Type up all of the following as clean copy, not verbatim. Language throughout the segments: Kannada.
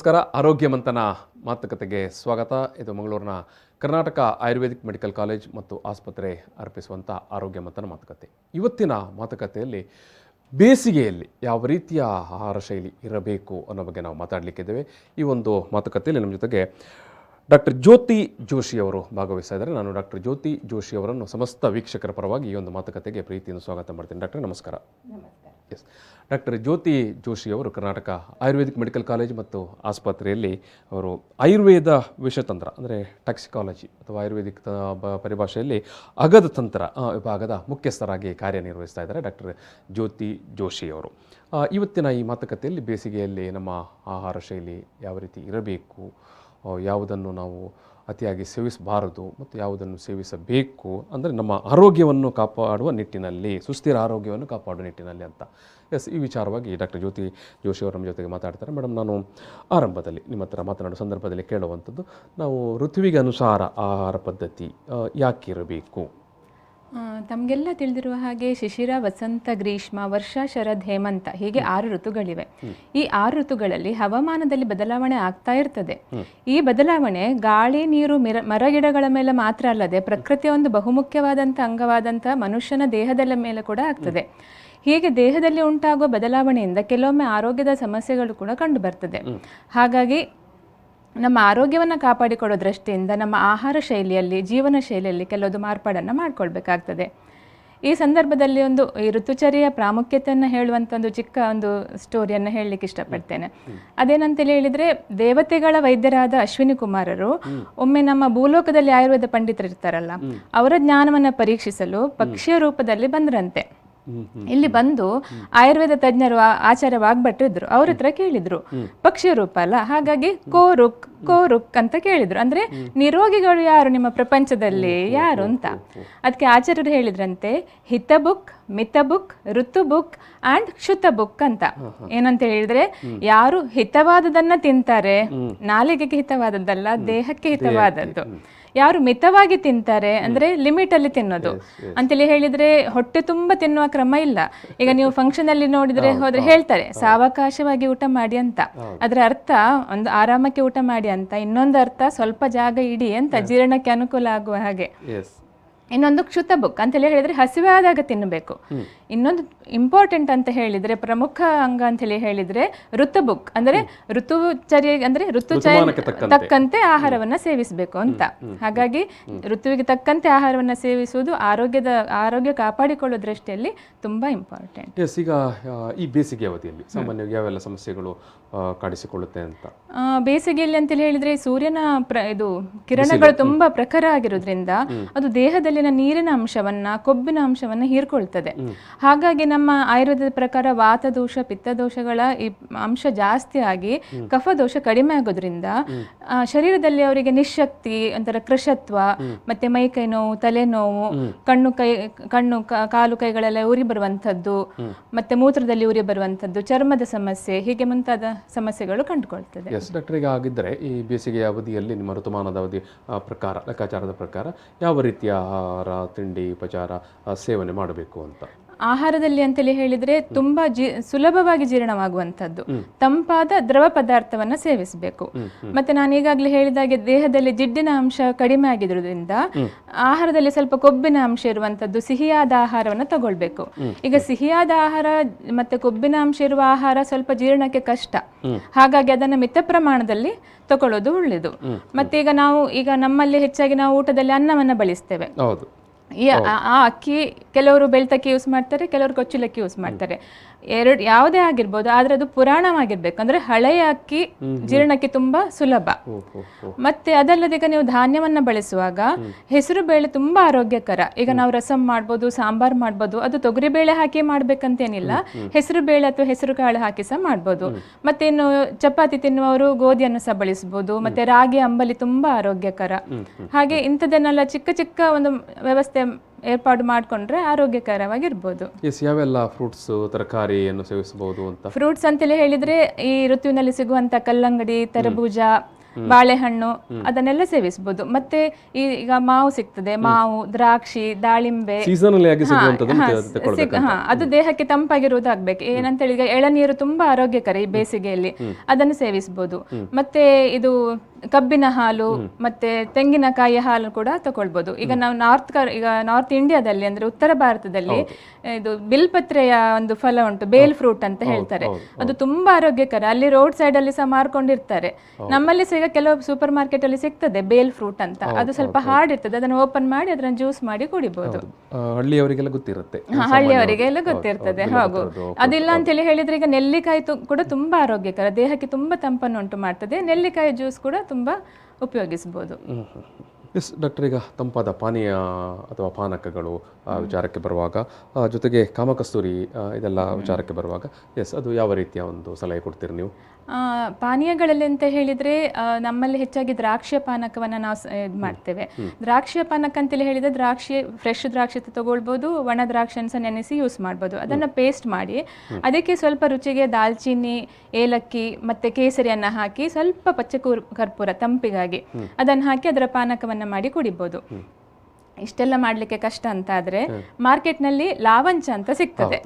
ನಮಸ್ಕಾರ. ಆರೋಗ್ಯ ಮಂಥನ ಮಾತುಕತೆಗೆ ಸ್ವಾಗತ. ಇದು ಮಂಗಳೂರಿನ ಕರ್ನಾಟಕ ಆಯುರ್ವೇದಿಕ್ ಮೆಡಿಕಲ್ ಕಾಲೇಜ್ ಮತ್ತು ಆಸ್ಪತ್ರೆ ಅರ್ಪಿಸುವಂಥ ಆರೋಗ್ಯ ಮಂಥನ ಮಾತುಕತೆ. ಇವತ್ತಿನ ಮಾತುಕತೆಯಲ್ಲಿ ಬೇಸಿಗೆಯಲ್ಲಿ ಯಾವ ರೀತಿಯ ಆಹಾರ ಶೈಲಿ ಇರಬೇಕು ಅನ್ನೋ ಬಗ್ಗೆ ನಾವು ಮಾತಾಡಲಿಕ್ಕಿದ್ದೇವೆ. ಈ ಒಂದು ಮಾತುಕತೆಯಲ್ಲಿ ನಮ್ಮ ಜೊತೆಗೆ ಡಾಕ್ಟರ್ ಜ್ಯೋತಿ ಜೋಶಿಯವರು ಭಾಗವಹಿಸ್ತಾ ಇದ್ದಾರೆ. ನಾನು ಡಾಕ್ಟರ್ ಜ್ಯೋತಿ ಜೋಶಿಯವರನ್ನು ಸಮಸ್ತ ವೀಕ್ಷಕರ ಪರವಾಗಿ ಈ ಒಂದು ಮಾತುಕತೆಗೆ ಪ್ರೀತಿಯಿಂದ ಸ್ವಾಗತ ಮಾಡ್ತೀನಿ. ಡಾಕ್ಟರ್ ನಮಸ್ಕಾರ. ಎಸ್, ಡಾಕ್ಟರ್ ಜ್ಯೋತಿ ಜೋಶಿಯವರು ಕರ್ನಾಟಕ ಆಯುರ್ವೇದಿಕ್ ಮೆಡಿಕಲ್ ಕಾಲೇಜ್ ಮತ್ತು ಆಸ್ಪತ್ರೆಯಲ್ಲಿ ಅವರು ಆಯುರ್ವೇದ ವಿಷತಂತ್ರ ಅಂದರೆ ಟಾಕ್ಸಿಕಾಲಜಿ ಅಥವಾ ಆಯುರ್ವೇದಿಕ್ ಪರಿಭಾಷೆಯಲ್ಲಿ ಅಗದ ತಂತ್ರ ವಿಭಾಗದ ಮುಖ್ಯಸ್ಥರಾಗಿ ಕಾರ್ಯನಿರ್ವಹಿಸ್ತಾ ಇದ್ದಾರೆ ಡಾಕ್ಟರ್ ಜ್ಯೋತಿ ಜೋಶಿಯವರು. ಇವತ್ತಿನ ಈ ಮಾತುಕತೆಯಲ್ಲಿ ಬೇಸಿಗೆಯಲ್ಲಿ ನಮ್ಮ ಆಹಾರ ಶೈಲಿ ಯಾವ ರೀತಿ ಇರಬೇಕು, ಯಾವುದನ್ನು ನಾವು ಅತಿಯಾಗಿ ಸೇವಿಸಬಾರದು ಮತ್ತು ಯಾವುದನ್ನು ಸೇವಿಸಬೇಕು, ಅಂದರೆ ನಮ್ಮ ಆರೋಗ್ಯವನ್ನು ಕಾಪಾಡುವ ನಿಟ್ಟಿನಲ್ಲಿ, ಸುಸ್ಥಿರ ಆರೋಗ್ಯವನ್ನು ಕಾಪಾಡುವ ನಿಟ್ಟಿನಲ್ಲಿ ಅಂತ. ಎಸ್, ಈ ವಿಚಾರವಾಗಿ ಡಾಕ್ಟರ್ ಜ್ಯೋತಿ ಜೋಶಿಯವರು ನಮ್ಮ ಜೊತೆಗೆ ಮಾತಾಡ್ತಾರೆ. ಮೇಡಮ್, ನಾನು ಆರಂಭದಲ್ಲಿ ನಿಮ್ಮ ಹತ್ರ ಮಾತನಾಡುವ ಸಂದರ್ಭದಲ್ಲಿ ಕೇಳುವಂಥದ್ದು, ನಾವು ಋತುವಿಗೆ ಅನುಸಾರ ಆಹಾರ ಪದ್ಧತಿ ಯಾಕೆ ಇರಬೇಕು? ತಮಗೆಲ್ಲ ತಿಳಿದಿರುವ ಹಾಗೆ ಶಿಶಿರ, ವಸಂತ, ಗ್ರೀಷ್ಮ, ವರ್ಷ, ಶರದ್, ಹೇಮಂತ ಹೀಗೆ 6 ಋತುಗಳಿವೆ. ಈ 6 ಋತುಗಳಲ್ಲಿ ಹವಾಮಾನದಲ್ಲಿ ಬದಲಾವಣೆ ಆಗ್ತಾ ಇರ್ತದೆ. ಈ ಬದಲಾವಣೆ ಗಾಳಿ, ನೀರು, ಮರಗಿಡಗಳ ಮೇಲೆ ಮಾತ್ರ ಅಲ್ಲದೆ ಪ್ರಕೃತಿಯ ಒಂದು ಬಹುಮುಖ್ಯವಾದಂಥ ಅಂಗವಾದಂಥ ಮನುಷ್ಯನ ದೇಹದ ಮೇಲೆ ಕೂಡ ಆಗ್ತದೆ. ಹೀಗೆ ದೇಹದಲ್ಲಿ ಉಂಟಾಗುವ ಬದಲಾವಣೆಯಿಂದ ಕೆಲವೊಮ್ಮೆ ಆರೋಗ್ಯದ ಸಮಸ್ಯೆಗಳು ಕೂಡ ಕಂಡು ಬರ್ತದೆ. ಹಾಗಾಗಿ ನಮ್ಮ ಆರೋಗ್ಯವನ್ನು ಕಾಪಾಡಿಕೊಳ್ಳೋ ದೃಷ್ಟಿಯಿಂದ ನಮ್ಮ ಆಹಾರ ಶೈಲಿಯಲ್ಲಿ, ಜೀವನ ಶೈಲಿಯಲ್ಲಿ ಕೆಲವೊಂದು ಮಾರ್ಪಾಡನ್ನು ಮಾಡಿಕೊಳ್ಬೇಕಾಗ್ತದೆ. ಈ ಸಂದರ್ಭದಲ್ಲಿ ಈ ಋತುಚರ್ಯೆಯ ಪ್ರಾಮುಖ್ಯತೆಯನ್ನು ಹೇಳುವಂಥ ಒಂದು ಚಿಕ್ಕ ಒಂದು ಸ್ಟೋರಿಯನ್ನು ಹೇಳಲಿಕ್ಕೆ ಇಷ್ಟಪಡ್ತೇನೆ. ಅದೇನಂತೇಳಿ ಹೇಳಿದರೆ, ದೇವತೆಗಳ ವೈದ್ಯರಾದ ಅಶ್ವಿನಿ ಕುಮಾರರು ಒಮ್ಮೆ ನಮ್ಮ ಭೂಲೋಕದಲ್ಲಿ ಆಯುರ್ವೇದ ಪಂಡಿತರಿರ್ತಾರಲ್ಲ, ಅವರ ಜ್ಞಾನವನ್ನು ಪರೀಕ್ಷಿಸಲು ಪಕ್ಷಿಯ ರೂಪದಲ್ಲಿ ಬಂದ್ರಂತೆ. ಇಲ್ಲಿ ಬಂದು ಆಯುರ್ವೇದ ತಜ್ಞರು ಆಚಾರ್ಯ ವಾಗ್ಭಟ್ರು ಇದ್ರು. ಅವ್ರ ಹತ್ರ ಕೇಳಿದ್ರು, ಪಕ್ಷಿಯ ರೂಪ ಅಲ್ಲ, ಹಾಗಾಗಿ ಕೋರುಕ್ ಕೋರುಕ್ ಅಂತ ಕೇಳಿದ್ರು. ಅಂದ್ರೆ ನಿರೋಗಿಗಳು ಯಾರು ನಿಮ್ಮ ಪ್ರಪಂಚದಲ್ಲಿ ಯಾರು ಅಂತ. ಅದಕ್ಕೆ ಆಚಾರ್ಯರು ಹೇಳಿದ್ರಂತೆ, ಹಿತಬುಕ್, ಮಿತಬುಕ್, ಋತುಬುಕ್ ಅಂಡ್ ಕ್ಷುತಬುಕ್ ಅಂತ. ಏನಂತ ಹೇಳಿದ್ರೆ, ಯಾರು ಹಿತವಾದದನ್ನ ತಿಂತಾರೆ, ನಾಲಿಗೆಗೆ ಹಿತವಾದದ್ದಲ್ಲ, ದೇಹಕ್ಕೆ ಹಿತವಾದದ್ದು. ಯಾರು ಮಿತವಾಗಿ ತಿಂತಾರೆ, ಅಂದ್ರೆ ಲಿಮಿಟ್ ಅಲ್ಲಿ ತಿನ್ನೋದು ಅಂತೇಳಿ ಹೇಳಿದ್ರೆ, ಹೊಟ್ಟೆ ತುಂಬ ತಿನ್ನುವ ಕ್ರಮ ಇಲ್ಲ. ಈಗ ನೀವು ಫಂಕ್ಷನ್ ಅಲ್ಲಿ ನೋಡಿದ್ರೆ ಹೋದ್ರೆ ಹೇಳ್ತಾರೆ ಸಾವಕಾಶವಾಗಿ ಊಟ ಮಾಡಿ ಅಂತ. ಅದರ ಅರ್ಥ ಒಂದು ಆರಾಮಕ್ಕೆ ಊಟ ಮಾಡಿ ಅಂತ, ಇನ್ನೊಂದು ಅರ್ಥ ಸ್ವಲ್ಪ ಜಾಗ ಇಡಿ ಅಂತ, ಜೀರ್ಣಕ್ಕೆ ಅನುಕೂಲ ಆಗುವ ಹಾಗೆ. ಇನ್ನೊಂದು ಕ್ಷುತಬುಕ್ ಅಂತೇಳಿ ಹೇಳಿದ್ರೆ ಹಸಿವೆ ಆದಾಗ ತಿನ್ನಬೇಕು. ಇನ್ನೊಂದು ಇಂಪಾರ್ಟೆಂಟ್ ಅಂತ ಹೇಳಿದ್ರೆ, ಪ್ರಮುಖ ಅಂಗ ಅಂತ ಹೇಳಿ ಹೇಳಿದ್ರೆ ಋತುಬುಕ್, ಅಂದ್ರೆ ಋತುಚರ್ಯೆ, ಅಂದ್ರೆ ಋತುಚರ್ಯೆ ತಕ್ಕಂತೆ ಆಹಾರವನ್ನ ಸೇವಿಸಬೇಕು ಅಂತ. ಹಾಗಾಗಿ ಋತುವಿಗೆ ತಕ್ಕಂತೆ ಆಹಾರವನ್ನ ಸೇವಿಸುವುದು ಆರೋಗ್ಯ ಕಾಪಾಡಿಕೊಳ್ಳೋ ದೃಷ್ಟಿಯಲ್ಲಿ ತುಂಬಾ ಇಂಪಾರ್ಟೆಂಟ್. ಎಸ್, ಈಗ ಈ ಬೇಸಿಗೆ ಅವಧಿಯಲ್ಲಿ ಸಾಮಾನ್ಯವಾಗಿ ಯಾವೆಲ್ಲ ಸಮಸ್ಯೆಗಳು ಕಾಣಿಸಿಕೊಳ್ಳುತ್ತೆ ಅಂತ? ಬೇಸಿಗೆಯಲ್ಲಿ ಅಂತೇಳಿ ಹೇಳಿದ್ರೆ, ಸೂರ್ಯನ ಇದು ಕಿರಣಗಳು ತುಂಬಾ ಪ್ರಖರ ಆಗಿರೋದ್ರಿಂದ ಅದು ದೇಹದಲ್ಲಿನ ನೀರಿನ ಅಂಶವನ್ನ, ಕೊಬ್ಬಿನ ಅಂಶವನ್ನ ಹೀರ್ಕೊಳ್ತದೆ. ಹಾಗಾಗಿ ನಮ್ಮ ಆಯುರ್ವೇದದ ಪ್ರಕಾರ ವಾತದೋಷ, ಪಿತ್ತದೋಷಗಳ ಈ ಅಂಶ ಜಾಸ್ತಿ ಆಗಿ ಕಫದೋಷ ಕಡಿಮೆ ಆಗೋದ್ರಿಂದ ಶರೀರದಲ್ಲಿ ಅವರಿಗೆ ನಿಶಕ್ತಿ, ಒಂಥರ ಕೃಶತ್ವ, ಮತ್ತೆ ಮೈ ಕೈ ನೋವು, ತಲೆನೋವು, ಕಣ್ಣು ಕಾಲು ಕೈಗಳೆಲ್ಲ ಉರಿ ಬರುವಂಥದ್ದು, ಮತ್ತೆ ಮೂತ್ರದಲ್ಲಿ ಉರಿ ಬರುವಂಥದ್ದು, ಚರ್ಮದ ಸಮಸ್ಯೆ, ಹೀಗೆ ಮುಂತಾದ ಸಮಸ್ಯೆಗಳು ಕಂಡುಕೊಳ್ತದೆ. ಎಸ್ ಡಾಕ್ಟರ್, ಈಗ ಆಗಿದ್ದರೆ ಈ ಬೇಸಿಗೆಯ ಅವಧಿಯಲ್ಲಿ ನಿಮ್ಮ ಋತುಮಾನದ ಅವಧಿ ಪ್ರಕಾರ, ಲೆಕ್ಕಾಚಾರದ ಪ್ರಕಾರ ಯಾವ ರೀತಿಯ ಆಹಾರ, ತಿಂಡಿ, ಉಪಚಾರ ಸೇವನೆ ಮಾಡಬೇಕು ಅಂತ? ಆಹಾರದಲ್ಲಿ ಅಂತೇಳಿ ಹೇಳಿದ್ರೆ ತುಂಬಾ ಸುಲಭವಾಗಿ ಜೀರ್ಣವಾಗುವಂಥದ್ದು ತಂಪಾದ ದ್ರವ ಪದಾರ್ಥವನ್ನ ಸೇವಿಸಬೇಕು. ಮತ್ತೆ ನಾನು ಈಗಾಗಲೇ ಹೇಳಿದಾಗೆ ದೇಹದಲ್ಲಿ ಜಿಡ್ಡಿನ ಅಂಶ ಕಡಿಮೆ ಆಗಿರೋದ್ರಿಂದ ಆಹಾರದಲ್ಲಿ ಸ್ವಲ್ಪ ಕೊಬ್ಬಿನ ಅಂಶ ಇರುವಂತದ್ದು ಸಿಹಿಯಾದ ಆಹಾರವನ್ನ ತಗೊಳ್ಬೇಕು. ಈಗ ಸಿಹಿಯಾದ ಆಹಾರ ಮತ್ತೆ ಕೊಬ್ಬಿನ ಅಂಶ ಇರುವ ಆಹಾರ ಸ್ವಲ್ಪ ಜೀರ್ಣಕ್ಕೆ ಕಷ್ಟ, ಹಾಗಾಗಿ ಅದನ್ನ ಮಿತ ಪ್ರಮಾಣದಲ್ಲಿ ತಗೊಳ್ಳೋದು ಒಳ್ಳೆಯದು. ಮತ್ತೆ ಈಗ ನಮ್ಮಲ್ಲಿ ಹೆಚ್ಚಾಗಿ ನಾವು ಊಟದಲ್ಲಿ ಅನ್ನವನ್ನ ಬಳಸ್ತೇವೆ. ಆ ಅಕ್ಕಿ ಕೆಲವರು ಬೆಳ್ತಕ್ಕಿ ಯೂಸ್ ಮಾಡ್ತಾರೆ, ಕೆಲವರು ಕೊಚ್ಚಲಕ್ಕಿ ಯೂಸ್ ಮಾಡ್ತಾರೆ. ಯಾವುದೇ ಆಗಿರ್ಬೋದು, ಆದ್ರೆ ಅದು ಪುರಾಣವಾಗಿರ್ಬೇಕು. ಅಂದ್ರೆ ಹಳೆಯ ಅಕ್ಕಿ ಜೀರ್ಣಕ್ಕೆ ತುಂಬಾ ಸುಲಭ. ಮತ್ತೆ ಅದಲ್ಲದೆ ಈಗ ನೀವು ಧಾನ್ಯವನ್ನ ಬಳಸುವಾಗ ಹೆಸರು ಬೇಳೆ ತುಂಬಾ ಆರೋಗ್ಯಕರ. ಈಗ ನಾವು ರಸಂ ಮಾಡ್ಬೋದು, ಸಾಂಬಾರ್ ಮಾಡ್ಬೋದು. ಅದು ತೊಗರಿ ಬೇಳೆ ಹಾಕಿ ಮಾಡ್ಬೇಕಂತೇನಿಲ್ಲ, ಹೆಸರು ಬೇಳೆ ಅಥವಾ ಹೆಸರು ಕಾಳು ಹಾಕಿ ಸಹ ಮಾಡ್ಬೋದು. ಮತ್ತೆ ಇನ್ನು ಚಪಾತಿ ತಿನ್ನುವವರು ಗೋಧಿಯನ್ನು ಸಹ ಬಳಸಬಹುದು. ಮತ್ತೆ ರಾಗಿ ಅಂಬಲಿ ತುಂಬಾ ಆರೋಗ್ಯಕರ. ಹಾಗೆ ಇಂಥದನ್ನೆಲ್ಲ ಚಿಕ್ಕ ಚಿಕ್ಕ ಒಂದು ವ್ಯವಸ್ಥೆ ಏರ್ಪಾಡು ಮಾಡಿಕೊಂಡ್ರೆ ಆರೋಗ್ಯಕರವಾಗಿರ್ಬೋದು. ಯಾವೆಲ್ಲ ಫ್ರೂಟ್ಸ್, ತರಕಾರಿಯನ್ನು ಸೇವಿಸಬಹುದು ಅಂತ? ಫ್ರೂಟ್ಸ್ ಅಂತೇಳಿ ಹೇಳಿದ್ರೆ, ಈ ಋತುವಿನಲ್ಲಿ ಸಿಗುವಂತ ಕಲ್ಲಂಗಡಿ, ತರಬೂಜ, ಬಾಳೆಹಣ್ಣು ಅದನ್ನೆಲ್ಲ ಸೇವಿಸಬಹುದು. ಮತ್ತೆ ಈಗ ಮಾವು ಸಿಗ್ತದೆ, ಮಾವು, ದ್ರಾಕ್ಷಿ, ದಾಳಿಂಬೆ ಸೀಸನಲ್ ಆಗಿ ಸಿಗುವಂತದ್ದು ಅದು ದೇಹಕ್ಕೆ ತಂಪಾಗಿರುವುದಾಗ್ಬೇಕು. ಏನಂತೇಳಿ ಈಗ ಎಳನೀರು ತುಂಬಾ ಆರೋಗ್ಯಕರ ಈ ಬೇಸಿಗೆಯಲ್ಲಿ, ಅದನ್ನು ಸೇವಿಸಬಹುದು. ಮತ್ತೆ ಇದು ಕಬ್ಬಿನ ಹಾಲು ಮತ್ತೆ ತೆಂಗಿನಕಾಯಿಯ ಹಾಲು ಕೂಡ ತಗೊಳ್ಬಹುದು. ಈಗ ನಾವು ನಾರ್ತ್ ಇಂಡಿಯಾದಲ್ಲಿ ಅಂದ್ರೆ ಉತ್ತರ ಭಾರತದಲ್ಲಿ ಇದು ಬಿಲ್ಪತ್ರೆಯ ಒಂದು ಫಲ ಉಂಟು, ಬೇಲ್ ಫ್ರೂಟ್ ಅಂತ ಹೇಳ್ತಾರೆ. ಅದು ತುಂಬಾ ಆರೋಗ್ಯಕರ. ಅಲ್ಲಿ ರೋಡ್ ಸೈಡ್ ಅಲ್ಲಿ ಸಹ ಮಾರ್ಕೊಂಡಿರ್ತಾರೆ. ನಮ್ಮಲ್ಲಿ ಸಹ ಈಗ ಕೆಲವು ಸೂಪರ್ ಮಾರ್ಕೆಟ್ ಅಲ್ಲಿ ಸಿಗ್ತದೆ ಬೇಲ್ ಫ್ರೂಟ್ ಅಂತ. ಅದು ಸ್ವಲ್ಪ ಹಾರ್ಡ್ ಇರ್ತದೆ, ಅದನ್ನು ಓಪನ್ ಮಾಡಿ ಅದನ್ನ ಜ್ಯೂಸ್ ಮಾಡಿ ಕುಡಿಬಹುದು. ಹಳ್ಳಿಯವರಿಗೆಲ್ಲ ಗೊತ್ತಿರುತ್ತೆ, ಹಳ್ಳಿಯವರಿಗೆಲ್ಲ ಗೊತ್ತಿರ್ತದೆ. ಹಾಗೂ ಅದಿಲ್ಲ ಅಂತ ಹೇಳಿ ಹೇಳಿದ್ರೆ ಈಗ ನೆಲ್ಲಿಕಾಯಿ ಕೂಡ ತುಂಬಾ ಆರೋಗ್ಯಕರ, ದೇಹಕ್ಕೆ ತುಂಬಾ ತಂಪನ್ನು ಉಂಟು ಮಾಡ್ತದೆ. ನೆಲ್ಲಿಕಾಯಿ ಜ್ಯೂಸ್ ಕೂಡ ತುಂಬಾ ಉಪಯೋಗಿಸಬಹುದು. ಎಸ್ ಡಾಕ್ಟರ್, ಈಗ ತಂಪಾದ ಪಾನೀಯ ಅಥವಾ ಪಾನಕಗಳು ವಿಚಾರಕ್ಕೆ ಬರುವಾಗ, ಜೊತೆಗೆ ಕಾಮಕಸ್ತೂರಿ ಇದೆಲ್ಲ ವಿಚಾರಕ್ಕೆ ಬರುವಾಗ, ಎಸ್ ಅದು ಯಾವ ರೀತಿಯ ಒಂದು ಸಲಹೆ ಕೊಡ್ತೀರಿ ನೀವು? ಪಾನೀಯಗಳಲ್ಲಿ ಅಂತ ಹೇಳಿದ್ರೆ ನಮ್ಮಲ್ಲಿ ಹೆಚ್ಚಾಗಿ ದ್ರಾಕ್ಷಿಯ ಪಾನಕವನ್ನು ನಾವು ಇದು ಮಾಡ್ತೇವೆ. ದ್ರಾಕ್ಷಿಯ ಪಾನಕ ಅಂತೇಳಿ ಹೇಳಿದ್ರೆ ದ್ರಾಕ್ಷಿ, ಫ್ರೆಶ್ ದ್ರಾಕ್ಷಿ ತಗೊಳ್ಬೋದು, ಒಣ ದ್ರಾಕ್ಷಿಯನ್ನು ಸಹ ನೆನೆಸಿ ಯೂಸ್ ಮಾಡ್ಬೋದು. ಅದನ್ನು ಪೇಸ್ಟ್ ಮಾಡಿ ಅದಕ್ಕೆ ಸ್ವಲ್ಪ ರುಚಿಗೆ ದಾಲ್ಚಿನ್ನಿ, ಏಲಕ್ಕಿ ಮತ್ತೆ ಕೇಸರಿಯನ್ನು ಹಾಕಿ ಸ್ವಲ್ಪ ಪಚ್ಚೆ ಕರ್ಪೂರ ತಂಪಿಗಾಗಿ ಅದನ್ನು ಹಾಕಿ ಅದರ ಪಾನಕವನ್ನು ಮಾಡಿ ಕುಡಿಬೋದು. ಇಷ್ಟೆಲ್ಲ ಮಾಡ್ಲಿಕ್ಕೆ ಕಷ್ಟ ಅಂತ ಆದ್ರೆ ಮಾರ್ಕೆಟ್ನಲ್ಲಿ ಲಾವಂಚ ಅಂತ ಸಿಗ್ತದೆ.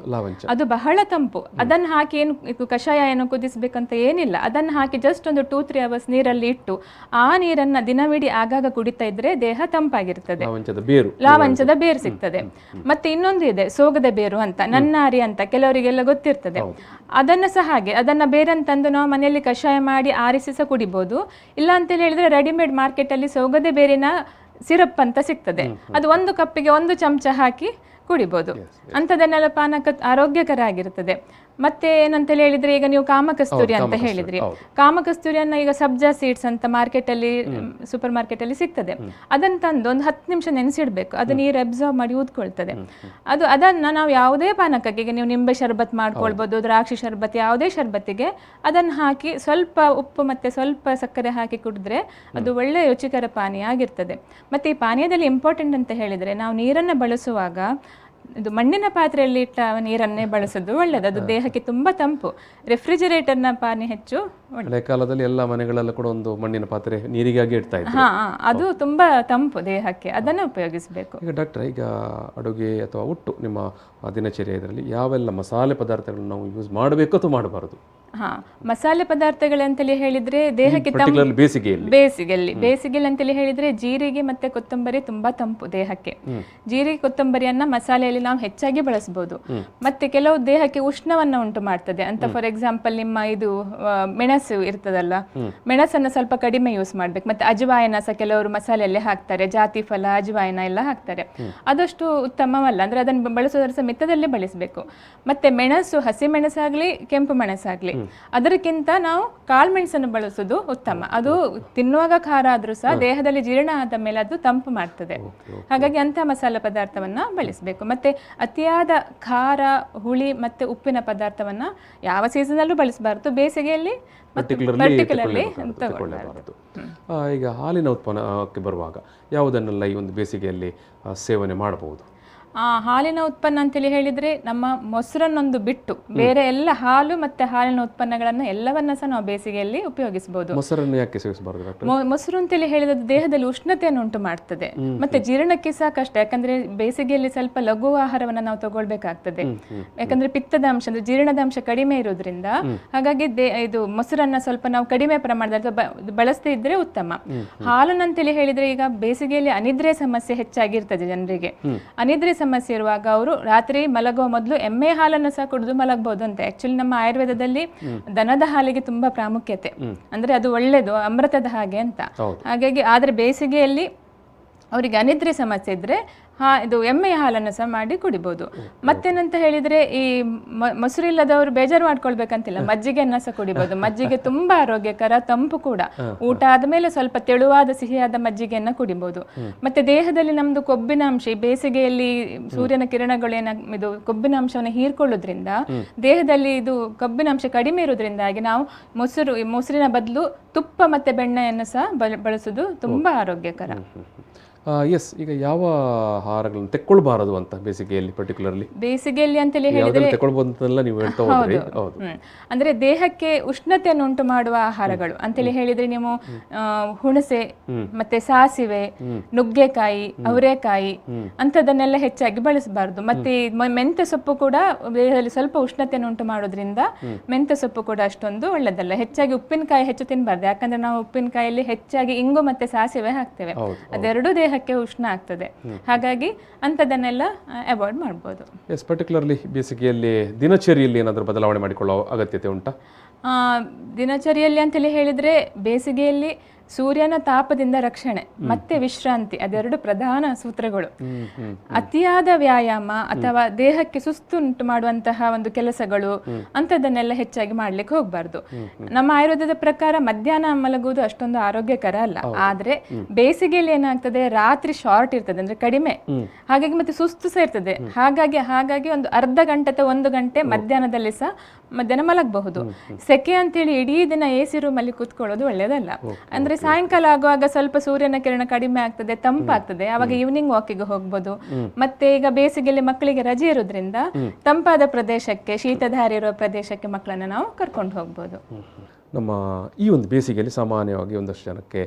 ಅದು ಬಹಳ ತಂಪು. ಅದನ್ನು ಹಾಕಿ ಏನು ಕಷಾಯ ಏನು ಕುದಿಸ್ಬೇಕಂತ ಏನಿಲ್ಲ, ಅದನ್ನು ಹಾಕಿ ಜಸ್ಟ್ ಒಂದು 2-3 ಅವರ್ಸ್ ನೀರಲ್ಲಿ ಇಟ್ಟು ಆ ನೀರನ್ನ ದಿನವಿಡೀ ಆಗಾಗ ಕುಡಿತಾ ಇದ್ರೆ ದೇಹ ತಂಪಾಗಿರ್ತದೆ. ಲಾವಂಚದ ಬೇರು ಸಿಗ್ತದೆ. ಮತ್ತೆ ಇನ್ನೊಂದು ಇದೆ ಸೋಗದ ಬೇರು ಅಂತ, ನನ್ನಾರಿ ಅಂತ ಕೆಲವರಿಗೆಲ್ಲ ಗೊತ್ತಿರ್ತದೆ. ಅದನ್ನ ಸಹ ಹಾಗೆ ಅದನ್ನ ಬೇರನ್ನು ತಂದು ನಾವು ಮನೆಯಲ್ಲಿ ಕಷಾಯ ಮಾಡಿ ಆರಿಸಿ ಸಹ ಕುಡಿಬಹುದು. ಇಲ್ಲ ಅಂತ ಹೇಳಿದ್ರೆ ರೆಡಿಮೇಡ್ ಮಾರ್ಕೆಟ್ ಅಲ್ಲಿ ಸೋಗದೆ ಬೇರಿನ ಸಿರಪ್ ಅಂತ ಸಿಗ್ತದೆ. ಅದು 1 ಕಪ್ಪಿಗೆ 1 ಚಮಚ ಹಾಕಿ ಕುಡಿಬಹುದು. ಅಂಥದನ್ನೆಲ್ಲ ಪಾನಕ ಆರೋಗ್ಯಕರ ಆಗಿರ್ತದೆ. ಮತ್ತೆ ಏನಂತ ಹೇಳಿದ್ರೆ ಈಗ ನೀವು ಕಾಮಕಸ್ತೂರಿ ಅಂತ ಹೇಳಿದ್ರಿ, ಕಾಮಕಸ್ತೂರಿಯನ್ನ ಈಗ ಸಬ್ಜಾ ಸೀಡ್ಸ್ ಅಂತ ಮಾರ್ಕೆಟ್ ಅಲ್ಲಿ ಸೂಪರ್ ಮಾರ್ಕೆಟ್ ಅಲ್ಲಿ ಸಿಗ್ತದೆ. ಅದನ್ನ ತಂದು ಒಂದು 10 ನಿಮಿಷ ನೆನೆಸಿಡ್ಬೇಕು. ಅದು ನೀರು ಅಬ್ಸರ್ವ್ ಮಾಡಿ ಊದ್ಕೊಳ್ತದೆ. ಅದನ್ನ ನಾವು ಯಾವುದೇ ಪಾನಕಕ್ಕೆ, ಈಗ ನೀವು ನಿಂಬೆ ಶರ್ಬತ್ ಮಾಡ್ಕೊಳ್ಬಹುದು, ದ್ರಾಕ್ಷಿ ಶರ್ಬತ್, ಯಾವುದೇ ಶರ್ಬತ್ತಿಗೆ ಅದನ್ನು ಹಾಕಿ ಸ್ವಲ್ಪ ಉಪ್ಪು ಮತ್ತೆ ಸ್ವಲ್ಪ ಸಕ್ಕರೆ ಹಾಕಿ ಕುಡಿದ್ರೆ ಅದು ಒಳ್ಳೆ ರುಚಿಕರ ಪಾನೀಯ ಆಗಿರ್ತದೆ. ಮತ್ತೆ ಈ ಪಾನೀಯದಲ್ಲಿ ಇಂಪಾರ್ಟೆಂಟ್ ಅಂತ ಹೇಳಿದ್ರೆ ನಾವು ನೀರನ್ನು ಬಳಸುವಾಗ ಇದು ಮಣ್ಣಿನ ಪಾತ್ರೆಯಲ್ಲಿ ಇಟ್ಟ ನೀರನ್ನೇ ಬಳಸೋದು ಒಳ್ಳೆಯದು. ಅದು ದೇಹಕ್ಕೆ ತುಂಬಾ ತಂಪು. ರೆಫ್ರಿಜರೇಟರ್ನ ಪಾನೀಯ ಹೆಚ್ಚು ಹಳೆ ಕಾಲದಲ್ಲಿ ಎಲ್ಲ ಮನೆಗಳಲ್ಲೂ ಕೂಡ ಒಂದು ಮಣ್ಣಿನ ಪಾತ್ರೆ ನೀರಿಗಾಗಿ ಇಡ್ತಾ ಇದ್ರು. ಅದು ತುಂಬಾ ತಂಪು ದೇಹಕ್ಕೆ, ಅದನ್ನು ಉಪಯೋಗಿಸಬೇಕು. ಈಗ ಡಾಕ್ಟರ್, ಈಗ ಅಡುಗೆ ಅಥವಾ ಒಟ್ಟು ನಿಮ್ಮ ದಿನಚರ್ಯ ಇದರಲ್ಲಿ ಯಾವೆಲ್ಲ ಮಸಾಲೆ ಪದಾರ್ಥಗಳನ್ನು ನಾವು ಯೂಸ್ ಮಾಡಬೇಕು ಅಥವಾ ಮಾಡಬಾರದು? ಮಸಾಲೆ ಪದಾರ್ಥಗಳಂತೇಳಿ ಹೇಳಿದ್ರೆ ದೇಹಕ್ಕೆ ಬೇಸಿಗೆಯಲ್ಲಿ ಅಂತೇಳಿ ಹೇಳಿದ್ರೆ ಜೀರಿಗೆ ಮತ್ತೆ ಕೊತ್ತಂಬರಿ ತುಂಬಾ ತಂಪು ದೇಹಕ್ಕೆ. ಜೀರಿಗೆ ಕೊತ್ತಂಬರಿಯನ್ನ ಮಸಾಲೆಯಲ್ಲಿ ನಾವು ಹೆಚ್ಚಾಗಿ ಬಳಸಬಹುದು. ಮತ್ತೆ ಕೆಲವು ದೇಹಕ್ಕೆ ಉಷ್ಣವನ್ನ ಉಂಟು ಮಾಡ್ತದೆ ಅಂತ. ಫಾರ್ ಎಕ್ಸಾಂಪಲ್ ನಿಮ್ಮ ಇದು ಮೆಣಸು ಇರ್ತದಲ್ಲ, ಮೆಣಸನ್ನ ಸ್ವಲ್ಪ ಕಡಿಮೆ ಯೂಸ್ ಮಾಡ್ಬೇಕು. ಮತ್ತೆ ಅಜವಾಯನ ಸಹ ಕೆಲವರು ಮಸಾಲೆಯಲ್ಲಿ ಹಾಕ್ತಾರೆ, ಜಾತಿ ಫಲ, ಅಜವಾಯನ ಎಲ್ಲ ಹಾಕ್ತಾರೆ. ಅದಷ್ಟು ಉತ್ತಮವಲ್ಲ. ಅಂದ್ರೆ ಅದನ್ನು ಬಳಸೋದ್ರ ಸಹ ಮಿತದಲ್ಲೇ ಬಳಸಬೇಕು. ಮತ್ತೆ ಮೆಣಸು, ಹಸಿ ಮೆಣಸಾಗ್ಲಿ ಕೆಂಪು ಮೆಣಸಾಗ್ಲಿ, ಅದಕ್ಕಿಂತ ನಾವು ಕಾಳುಮೆಣಸನ್ನು ಬಳಸೋದು ಉತ್ತಮ. ಅದು ತಿನ್ನುವಾಗ ಖಾರ ಆದ್ರೂ ಸಹ ದೇಹದಲ್ಲಿ ಜೀರ್ಣ ಆದ ಮೇಲೆ ಅದು ತಂಪು ಮಾಡ್ತದೆ. ಹಾಗಾಗಿ ಅಂತ ಮಸಾಲೆ ಪದಾರ್ಥವನ್ನ ಬಳಸಬೇಕು. ಮತ್ತೆ ಅತಿಯಾದ ಖಾರ, ಹುಳಿ ಮತ್ತೆ ಉಪ್ಪಿನ ಪದಾರ್ಥವನ್ನ ಯಾವ ಸೀಸನಲ್ಲೂ ಬಳಸಬಾರದು. ಬೇಸಿಗೆಯಲ್ಲಿ ಪರ್ಟಿಕ್ಯುಲರ್ಲಿ ತಗೊಳ್ಬಾರದು. ಈಗ ಹಾಲಿನ ಉತ್ಪನ್ನಕ್ಕೆ ಬರುವಾಗ ಯಾವುದನ್ನೆಲ್ಲ ಈ ಒಂದು ಬೇಸಿಗೆಯಲ್ಲಿ ಸೇವನೆ ಮಾಡಬಹುದು? ಹಾಲಿನ ಉತ್ಪನ್ನ ಅಂತೇಳಿ ಹೇಳಿದ್ರೆ ನಮ್ಮ ಮೊಸರನ್ನೊಂದು ಬಿಟ್ಟು ಬೇರೆ ಎಲ್ಲ ಹಾಲು ಮತ್ತೆ ಹಾಲಿನ ಉತ್ಪನ್ನಗಳನ್ನ ಎಲ್ಲವನ್ನ ಸಹ ನಾವು ಬೇಸಿಗೆಯಲ್ಲಿ ಉಪಯೋಗಿಸಬಹುದು. ಮೊಸರನ್ನು ಯಾಕೆ ಸೇವಿಸಬಾರದು? ಮೊಸರು ಅಂತೇಳಿ ಹೇಳಿದ್ರೆ ದೇಹದಲ್ಲಿ ಉಷ್ಣತೆಯನ್ನು ಉಂಟು ಮಾಡ್ತದೆ. ಮತ್ತೆ ಜೀರ್ಣಕ್ಕೆ ಸಹ ಕಷ್ಟ. ಯಾಕಂದ್ರೆ ಬೇಸಿಗೆಯಲ್ಲಿ ಸ್ವಲ್ಪ ಲಘು ಆಹಾರವನ್ನ ನಾವು ತಗೊಳ್ಬೇಕಾಗ್ತದೆ. ಯಾಕಂದ್ರೆ ಪಿತ್ತದ ಅಂಶ ಅಂದ್ರೆ ಜೀರ್ಣದ ಅಂಶ ಕಡಿಮೆ ಇರೋದ್ರಿಂದ. ಹಾಗಾಗಿ ಇದು ಮೊಸರನ್ನ ಸ್ವಲ್ಪ ನಾವು ಕಡಿಮೆ ಪ್ರಮಾಣದಲ್ಲಿ ಬಳಸದೇ ಇದ್ರೆ ಉತ್ತಮ. ಹಾಲನ್ನಂತೇಳಿ ಹೇಳಿದ್ರೆ ಈಗ ಬೇಸಿಗೆಯಲ್ಲಿ ಅನಿದ್ರೆ ಸಮಸ್ಯೆ ಹೆಚ್ಚಾಗಿರ್ತದೆ ಜನರಿಗೆ. ಅನಿದ್ರೆ ಸಮಸ್ಯೆ ಇರುವಾಗ ಅವರು ರಾತ್ರಿ ಮಲಗುವ ಮೊದಲು ಎಮ್ಮೆ ಹಾಲನ್ನು ಸಹ ಕುಡಿದು ಮಲಗಬಹುದು ಅಂತ. ಆಕ್ಚುಲಿ ನಮ್ಮ ಆಯುರ್ವೇದದಲ್ಲಿ ದನದ ಹಾಲಿಗೆ ತುಂಬಾ ಪ್ರಾಮುಖ್ಯತೆ. ಅಂದ್ರೆ ಅದು ಒಳ್ಳೇದು, ಅಮೃತದ ಹಾಗೆ ಅಂತ. ಹಾಗಾಗಿ ಆದ್ರೆ ಬೇಸಿಗೆಯಲ್ಲಿ ಅವರಿಗೆ ಅನಿದ್ರೆ ಸಮಸ್ಯೆ ಇದ್ರೆ ಇದು ಎಮ್ಮೆಯ ಹಾಲನ್ನು ಸಹ ಮಾಡಿ ಕುಡಿಬಹುದು. ಮತ್ತೇನಂತ ಹೇಳಿದ್ರೆ ಈ ಮೊಸರು ಇಲ್ಲದವರು ಬೇಜಾರು ಮಾಡ್ಕೊಳ್ಬೇಕಂತಿಲ್ಲ, ಮಜ್ಜಿಗೆಯನ್ನ ಸಹ ಕುಡಿಬಹುದು. ಮಜ್ಜಿಗೆ ತುಂಬಾ ಆರೋಗ್ಯಕರ, ತಂಪು ಕೂಡ. ಊಟ ಆದ್ಮೇಲೆ ಸ್ವಲ್ಪ ತೆಳುವಾದ ಸಿಹಿಯಾದ ಮಜ್ಜಿಗೆಯನ್ನ ಕುಡಿಬಹುದು. ಮತ್ತೆ ದೇಹದಲ್ಲಿ ನಮ್ದು ಕೊಬ್ಬಿನಾಂಶ ಈ ಬೇಸಿಗೆಯಲ್ಲಿ ಸೂರ್ಯನ ಕಿರಣಗಳು ಇದು ಕೊಬ್ಬಿನಾಂಶವನ್ನು ಹೀರ್ಕೊಳ್ಳೋದ್ರಿಂದ ದೇಹದಲ್ಲಿ ಇದು ಕೊಬ್ಬಿನಾಂಶ ಕಡಿಮೆ ಇರೋದ್ರಿಂದಾಗಿ ನಾವು ಮೊಸರಿನ ಬದಲು ತುಪ್ಪ ಮತ್ತೆ ಬೆಣ್ಣೆಯನ್ನು ಸಹ ಬಳಸುವುದು ತುಂಬಾ ಆರೋಗ್ಯಕರ. ಎಸ್, ಈಗ ಯಾವ ಆಹಾರಗಳನ್ನು ತೆಕ್ಕೊಳ್ಬಾರದು ಅಂತ ಬೇಸಿಗೆಯಲ್ಲಿ ಪರ್ಟಿಕ್ಯುಲರ್ಲಿ? ಬೇಸಿಗೆಯಲ್ಲಿ ಅಂತೇಳಿ ಹೇಳಿದ್ರೆ ಯಾವುದೆಲ್ಲ ತೆಕ್ಕೊಳ್ಬೋದು ಅಂತೆಲ್ಲ ನೀವು ಹೇಳ್ತಾ ಹೋದ್ರಿ. ಹೌದು. ಅಂದ್ರೆ ದೇಹಕ್ಕೆ ಉಷ್ಣತೆಯನ್ನು ಉಂಟು ಮಾಡುವ ಆಹಾರಗಳು ಅಂತೇಳಿ ಹೇಳಿದ್ರೆ ನೀವು ಹುಣಸೆ ಮತ್ತೆ ಸಾಸಿವೆ, ನುಗ್ಗೆಕಾಯಿ, ಅವರೆಕಾಯಿ ಅಂತದನ್ನೆಲ್ಲ ಹೆಚ್ಚಾಗಿ ಬಳಸಬಾರದು. ಮತ್ತೆ ಮೆಂತ್ಯ ಸೊಪ್ಪು ಕೂಡ ದೇಹದಲ್ಲಿ ಸ್ವಲ್ಪ ಉಷ್ಣತೆಯನ್ನು ಉಂಟು ಮಾಡೋದ್ರಿಂದ ಮೆಂತ್ಯ ಸೊಪ್ಪು ಕೂಡ ಅಷ್ಟೊಂದು ಒಳ್ಳೆದಲ್ಲ. ಹೆಚ್ಚಾಗಿ ಉಪ್ಪಿನಕಾಯಿ ಹೆಚ್ಚು ತಿನ್ನಬಾರ್ದು, ಯಾಕಂದ್ರೆ ನಾವು ಉಪ್ಪಿನಕಾಯಲ್ಲಿ ಹೆಚ್ಚಾಗಿ ಇಂಗು ಮತ್ತೆ ಸಾಸಿವೆ ಹಾಕ್ತೇವೆ, ಅದೆರಡೂ ದೇಹಕ್ಕೆ ಉಷ್ಣ ಆಗ್ತದೆ. ಹಾಗಾಗಿ ಅಂಥದನ್ನೆಲ್ಲ ಅವಾಯ್ಡ್ ಮಾಡ್ಬೋದು. ಎಸ್, ಪರ್ಟಿಕ್ಯುಲರ್ಲಿ ಬೇಸಿಗೆಯಲ್ಲಿ ದಿನಚರಿಯಲ್ಲಿ ಏನಾದರೂ ಬದಲಾವಣೆ ಮಾಡಿಕೊಳ್ಳೋ ಅಗತ್ಯತೆ ಉಂಟಾ? ದಿನಚರಿಯಲ್ಲಿ ಅಂತೇಳಿ ಹೇಳಿದ್ರೆ ಬೇಸಿಗೆಯಲ್ಲಿ ಸೂರ್ಯನ ತಾಪದಿಂದ ರಕ್ಷಣೆ ಮತ್ತೆ ವಿಶ್ರಾಂತಿ ಅದೆರಡು ಪ್ರಧಾನ ಸೂತ್ರಗಳು. ಅತಿಯಾದ ವ್ಯಾಯಾಮ ಅಥವಾ ದೇಹಕ್ಕೆ ಸುಸ್ತು ಉಂಟು ಮಾಡುವಂತಹ ಒಂದು ಕೆಲಸಗಳು ಅಂಥದ್ದನ್ನೆಲ್ಲ ಹೆಚ್ಚಾಗಿ ಮಾಡ್ಲಿಕ್ಕೆ ಹೋಗ್ಬಾರ್ದು. ನಮ್ಮ ಆಯುರ್ವೇದದ ಪ್ರಕಾರ ಮಧ್ಯಾಹ್ನ ಮಲಗುವುದು ಅಷ್ಟೊಂದು ಆರೋಗ್ಯಕರ ಅಲ್ಲ. ಆದ್ರೆ ಬೇಸಿಗೆಯಲ್ಲಿ ಏನಾಗ್ತದೆ, ರಾತ್ರಿ ಶಾರ್ಟ್ ಇರ್ತದೆ, ಅಂದ್ರೆ ಕಡಿಮೆ, ಹಾಗಾಗಿ ಮತ್ತೆ ಸುಸ್ತು ಸಹ ಇರ್ತದೆ. ಹಾಗಾಗಿ ಒಂದು ಅರ್ಧ ಗಂಟೆ ಅಥವಾ 1 ಗಂಟೆ ಮಧ್ಯಾಹ್ನದಲ್ಲಿ ಸಹ ಮಧ್ಯಾಹ್ನ ಮಲಗಬಹುದು. ಸೆಕೆ ಅಂತೇಳಿ ಇಡೀ ದಿನ AC ರೂಮಲ್ಲಿ ಕೂತ್ಕೊಳ್ಳೋದು ಒಳ್ಳೇದಲ್ಲ. ಅಂದ್ರೆ ಸಾಯಂಕಾಲ ಆಗುವಾಗ ಸ್ವಲ್ಪ ಸೂರ್ಯನ ಕಿರಣ ಕಡಿಮೆ ಆಗ್ತದೆ, ತಂಪಾಗ್ತದೆ, ಅವಾಗ ಈವ್ನಿಂಗ್ ವಾಕಿಗೆ ಹೋಗ್ಬೋದು. ಮತ್ತೆ ಈಗ ಬೇಸಿಗೆಯಲ್ಲಿ ಮಕ್ಕಳಿಗೆ ರಜೆ ಇರೋದ್ರಿಂದ ತಂಪಾದ ಪ್ರದೇಶಕ್ಕೆ, ಶೀತಧಾರೆ ಇರುವ ಪ್ರದೇಶಕ್ಕೆ ಮಕ್ಕಳನ್ನ ನಾವು ಕರ್ಕೊಂಡು ಹೋಗ್ಬೋದು. ನಮ್ಮ ಈ ಒಂದು ಬೇಸಿಗೆಯಲ್ಲಿ ಸಾಮಾನ್ಯವಾಗಿ ಒಂದಷ್ಟು ಜನಕ್ಕೆ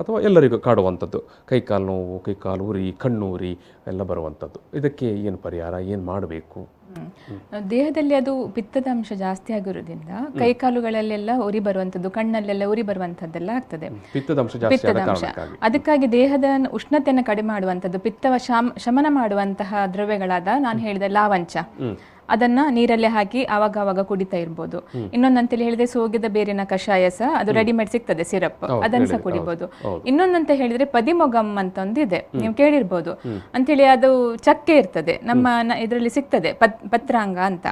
ಅಥವಾ ಎಲ್ಲರಿಗೂ ಕಾಡುವಂಥದ್ದು ಕೈಕಾಲು ನೋವು, ಕೈಕಾಲು ಉರಿ, ಕಣ್ಣು ಉರಿ ಎಲ್ಲ ಬರುವಂಥದ್ದು. ಇದಕ್ಕೆ ಏನು ಪರಿಹಾರ, ಏನು ಮಾಡಬೇಕು? ದೇಹದಲ್ಲಿ ಅದು ಪಿತ್ತದ ಅಂಶ ಜಾಸ್ತಿ ಆಗಿರೋದ್ರಿಂದ ಕೈಕಾಲುಗಳಲ್ಲೆಲ್ಲ ಉರಿ ಬರುವಂಥದ್ದು, ಕಣ್ಣಲ್ಲೆಲ್ಲ ಉರಿ ಬರುವಂಥದ್ದೆಲ್ಲ ಆಗ್ತದೆ. ಪಿತ್ತದ ಅಂಶ ಅದಕ್ಕಾಗಿ ದೇಹದ ಉಷ್ಣತೆಯನ್ನು ಕಡಿಮೆ ಮಾಡುವಂಥದ್ದು, ಪಿತ್ತವ ಶಮನ ಮಾಡುವಂತಹ ದ್ರವ್ಯಗಳಾದ ನಾನು ಹೇಳಿದ ಲಾವಂಚ, ಅದನ್ನ ನೀರಲ್ಲಿ ಹಾಕಿ ಆವಾಗ ಕುಡಿತಾ ಇರ್ಬೋದು. ಇನ್ನೊಂದಂತೇಳಿ ಹೇಳಿದ್ರೆ ಸೋಗಿದ ಬೇರಿನ ಕಷಾಯ ಸಹ, ಅದು ರೆಡಿಮೇಡ್ ಸಿಗ್ತದೆ ಸಿರಪ್, ಅದನ್ನ ಸಹ ಕುಡಿಬಹುದು. ಇನ್ನೊಂದಂತ ಹೇಳಿದ್ರೆ ಪದಿಮೊಗಮ್ ಅಂತ ಒಂದು ಇದೆ, ನೀವು ಕೇಳಿರ್ಬೋದು. ಅಂತೇಳಿ ಅದು ಚಕ್ಕೆ ಇರ್ತದೆ, ನಮ್ಮ ಇದರಲ್ಲಿ ಸಿಗ್ತದೆ, ಪತ್ರಾಂಗ ಅಂತ.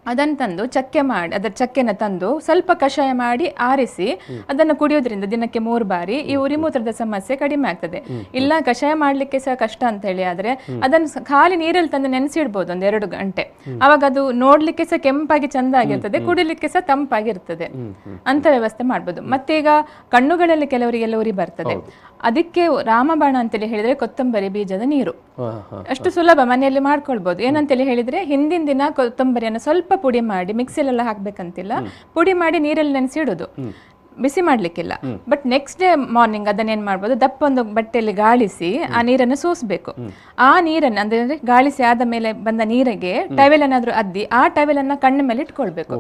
ಅದನ್ನು ತಂದು ಚಕ್ಕೆ ಮಾಡಿ, ಅದರ ಚಕ್ಕೆನ ತಂದು ಸ್ವಲ್ಪ ಕಷಾಯ ಮಾಡಿ ಆರಿಸಿ ಅದನ್ನು ಕುಡಿಯೋದ್ರಿಂದ ದಿನಕ್ಕೆ 3 ಬಾರಿ ಈ ಉರಿಮೂತ್ರದ ಸಮಸ್ಯೆ ಕಡಿಮೆ ಆಗ್ತದೆ. ಇಲ್ಲ ಕಷಾಯ ಮಾಡ್ಲಿಕ್ಕೆ ಸಹ ಕಷ್ಟ ಅಂತ ಹೇಳಿ ಆದ್ರೆ ಅದನ್ನು ಖಾಲಿ ನೀರಲ್ಲಿ ತಂದು ನೆನೆಸಿಡ್ಬೋದು 1-2 ಗಂಟೆ. ಅವಾಗ ಅದು ನೋಡ್ಲಿಕ್ಕೆ ಸಹ ಕೆಂಪಾಗಿ ಚಂದ ಆಗಿರ್ತದೆ, ಕುಡಿಲಿಕ್ಕೆ ಸಹ ತಂಪಾಗಿರ್ತದೆ. ಅಂತ ವ್ಯವಸ್ಥೆ ಮಾಡ್ಬೋದು. ಮತ್ತೆ ಈಗ ಕಣ್ಣುಗಳಲ್ಲಿ ಕೆಲವರಿಗೆಲ್ಲ ಉರಿ ಬರ್ತದೆ, ಅದಕ್ಕೆ ರಾಮಬಾಣ ಅಂತೇಳಿ ಹೇಳಿದ್ರೆ ಕೊತ್ತಂಬರಿ ಬೀಜದ ನೀರು, ಅಷ್ಟು ಸುಲಭ ಮನೆಯಲ್ಲಿ ಮಾಡ್ಕೊಳ್ಬಹುದು. ಏನಂತೇಳಿ ಹೇಳಿದ್ರೆ ಹಿಂದಿನ ದಿನ ಕೊತ್ತಂಬರಿಯನ್ನು ಸ್ವಲ್ಪ ಪುಡಿ ಮಾಡಿ, ಮಿಕ್ಸಿಲೆಲ್ಲ ಹಾಕ್ಬೇಕಂತಿಲ್ಲ, ಪುಡಿ ಮಾಡಿ ನೀರಲ್ಲಿ ನೆನೆಸಿಡುದು, ಬಿಸಿ ಮಾಡ್ಲಿಕ್ಕಿಲ್ಲ. ಬಟ್ ನೆಕ್ಸ್ಟ್ ಡೇ ಮಾರ್ನಿಂಗ್ ಅದನ್ನೇನ್ ಮಾಡ್ಬೋದು, ದಪ್ಪ ಒಂದು ಬಟ್ಟೆಯಲ್ಲಿ ಗಾಳಿಸಿ ಆ ನೀರನ್ನು ಸೋಸಬೇಕು. ಆ ನೀರನ್ನು ಅಂದ್ರೆ ಗಾಳಿಸಿ ಆದ ಮೇಲೆ ಬಂದ ನೀರಿಗೆ ಟವೆಲ್ ಏನಾದ್ರೂ ಅದ್ದಿ ಆ ಟವೆಲ್ ಅನ್ನ ಕಣ್ಣ ಮೇಲೆ ಇಟ್ಕೊಳ್ಬೇಕು.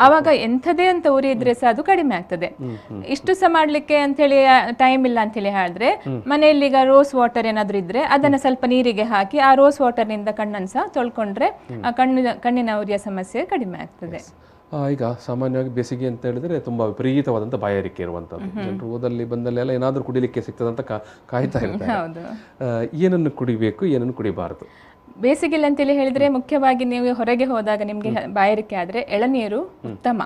ಆವಾಗ ಎಂಥದೇ ಅಂತ ಉರಿ ಇದ್ರೆ ಸಹ ಅದು ಕಡಿಮೆ ಆಗ್ತದೆ. ಇಷ್ಟು ಸಹ ಮಾಡ್ಲಿಕ್ಕೆ ಅಂತ ಹೇಳಿ ಟೈಮ್ ಇಲ್ಲ ಅಂತ ಹೇಳಿ ಹೇಳಿದ್ರೆ ಮನೆಯಲ್ಲಿ ಈಗ ರೋಸ್ ವಾಟರ್ ಏನಾದ್ರೂ ಇದ್ರೆ ಅದನ್ನ ಸ್ವಲ್ಪ ನೀರಿಗೆ ಹಾಕಿ ಆ ರೋಸ್ ವಾಟರ್ ನಿಂದ ಕಣ್ಣನ್ನು ಸಹ ತೊಳ್ಕೊಂಡ್ರೆ ಆ ಕಣ್ಣಿನ ಉರಿಯ ಸಮಸ್ಯೆ ಕಡಿಮೆ ಆಗ್ತದೆ. ಈಗ ಸಾಮಾನ್ಯವಾಗಿ ಬೇಸಿಗೆ ಅಂತ ಹೇಳಿದ್ರೆ ತುಂಬಾ ವಿಪರೀತವಾದಂಥ ಬಾಯಾರಿಕೆ ಇರುವಂಥದ್ದು. ಜನರು ಓದಲ್ಲಿ ಬಂದಲ್ಲೆಲ್ಲ ಏನಾದರೂ ಕುಡಿಲಿಕ್ಕೆ ಸಿಗ್ತದಂತ ಕಾಯ್ತಾ ಇರ್ತಾರೆ. ಏನನ್ನು ಕುಡಿಬೇಕು, ಏನನ್ನು ಕುಡಿಬಾರದು? ಬೇಸಿಗೆಯಲ್ಲಿ ಅಂತೇಳಿ ಹೇಳಿದ್ರೆ ಮುಖ್ಯವಾಗಿ ನೀವು ಹೊರಗೆ ಹೋದಾಗ ನಿಮ್ಗೆ ಬಾಯಾರಿಕೆ ಆದ್ರೆ ಎಳನೀರು ಉತ್ತಮ.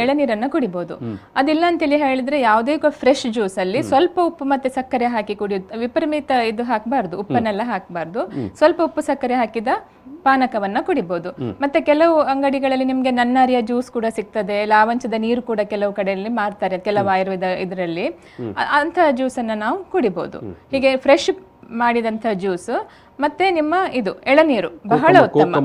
ಎಳನೀರನ್ನ ಕುಡಿಬಹುದು. ಅದಿಲ್ಲ ಅಂತೇಳಿ ಹೇಳಿದ್ರೆ ಯಾವುದೇ ಫ್ರೆಶ್ ಜ್ಯೂಸ್ ಅಲ್ಲಿ ಸ್ವಲ್ಪ ಉಪ್ಪು ಮತ್ತೆ ಸಕ್ಕರೆ ಹಾಕಿ ಕುಡಿಯೋದು. ವಿಪರೀತ ಇದು ಹಾಕಬಾರ್ದು, ಉಪ್ಪನ್ನೆಲ್ಲ ಹಾಕಬಾರ್ದು. ಸ್ವಲ್ಪ ಉಪ್ಪು ಸಕ್ಕರೆ ಹಾಕಿದ ಪಾನಕವನ್ನ ಕುಡಿಬಹುದು. ಮತ್ತೆ ಕೆಲವು ಅಂಗಡಿಗಳಲ್ಲಿ ನಿಮ್ಗೆ ನನ್ನಾರಿಯ ಜ್ಯೂಸ್ ಕೂಡ ಸಿಗ್ತದೆ, ಲಾವಂಚದ ನೀರು ಕೂಡ ಕೆಲವು ಕಡೆಯಲ್ಲಿ ಮಾರ್ತಾರೆ, ಕೆಲವು ಆಯುರ್ವೇದ ಇದರಲ್ಲಿ ಅಂತ ಜ್ಯೂಸ್ ಅನ್ನ ನಾವು ಕುಡಿಬಹುದು. ಹೀಗೆ ಫ್ರೆಶ್ ಮಾಡಿದಂತ ಜ್ಯೂಸ್ ಮತ್ತೆ ನಿಮ್ಮ ಇದು ಎಳನೀರು ಬಹಳ ಉತ್ತಮ.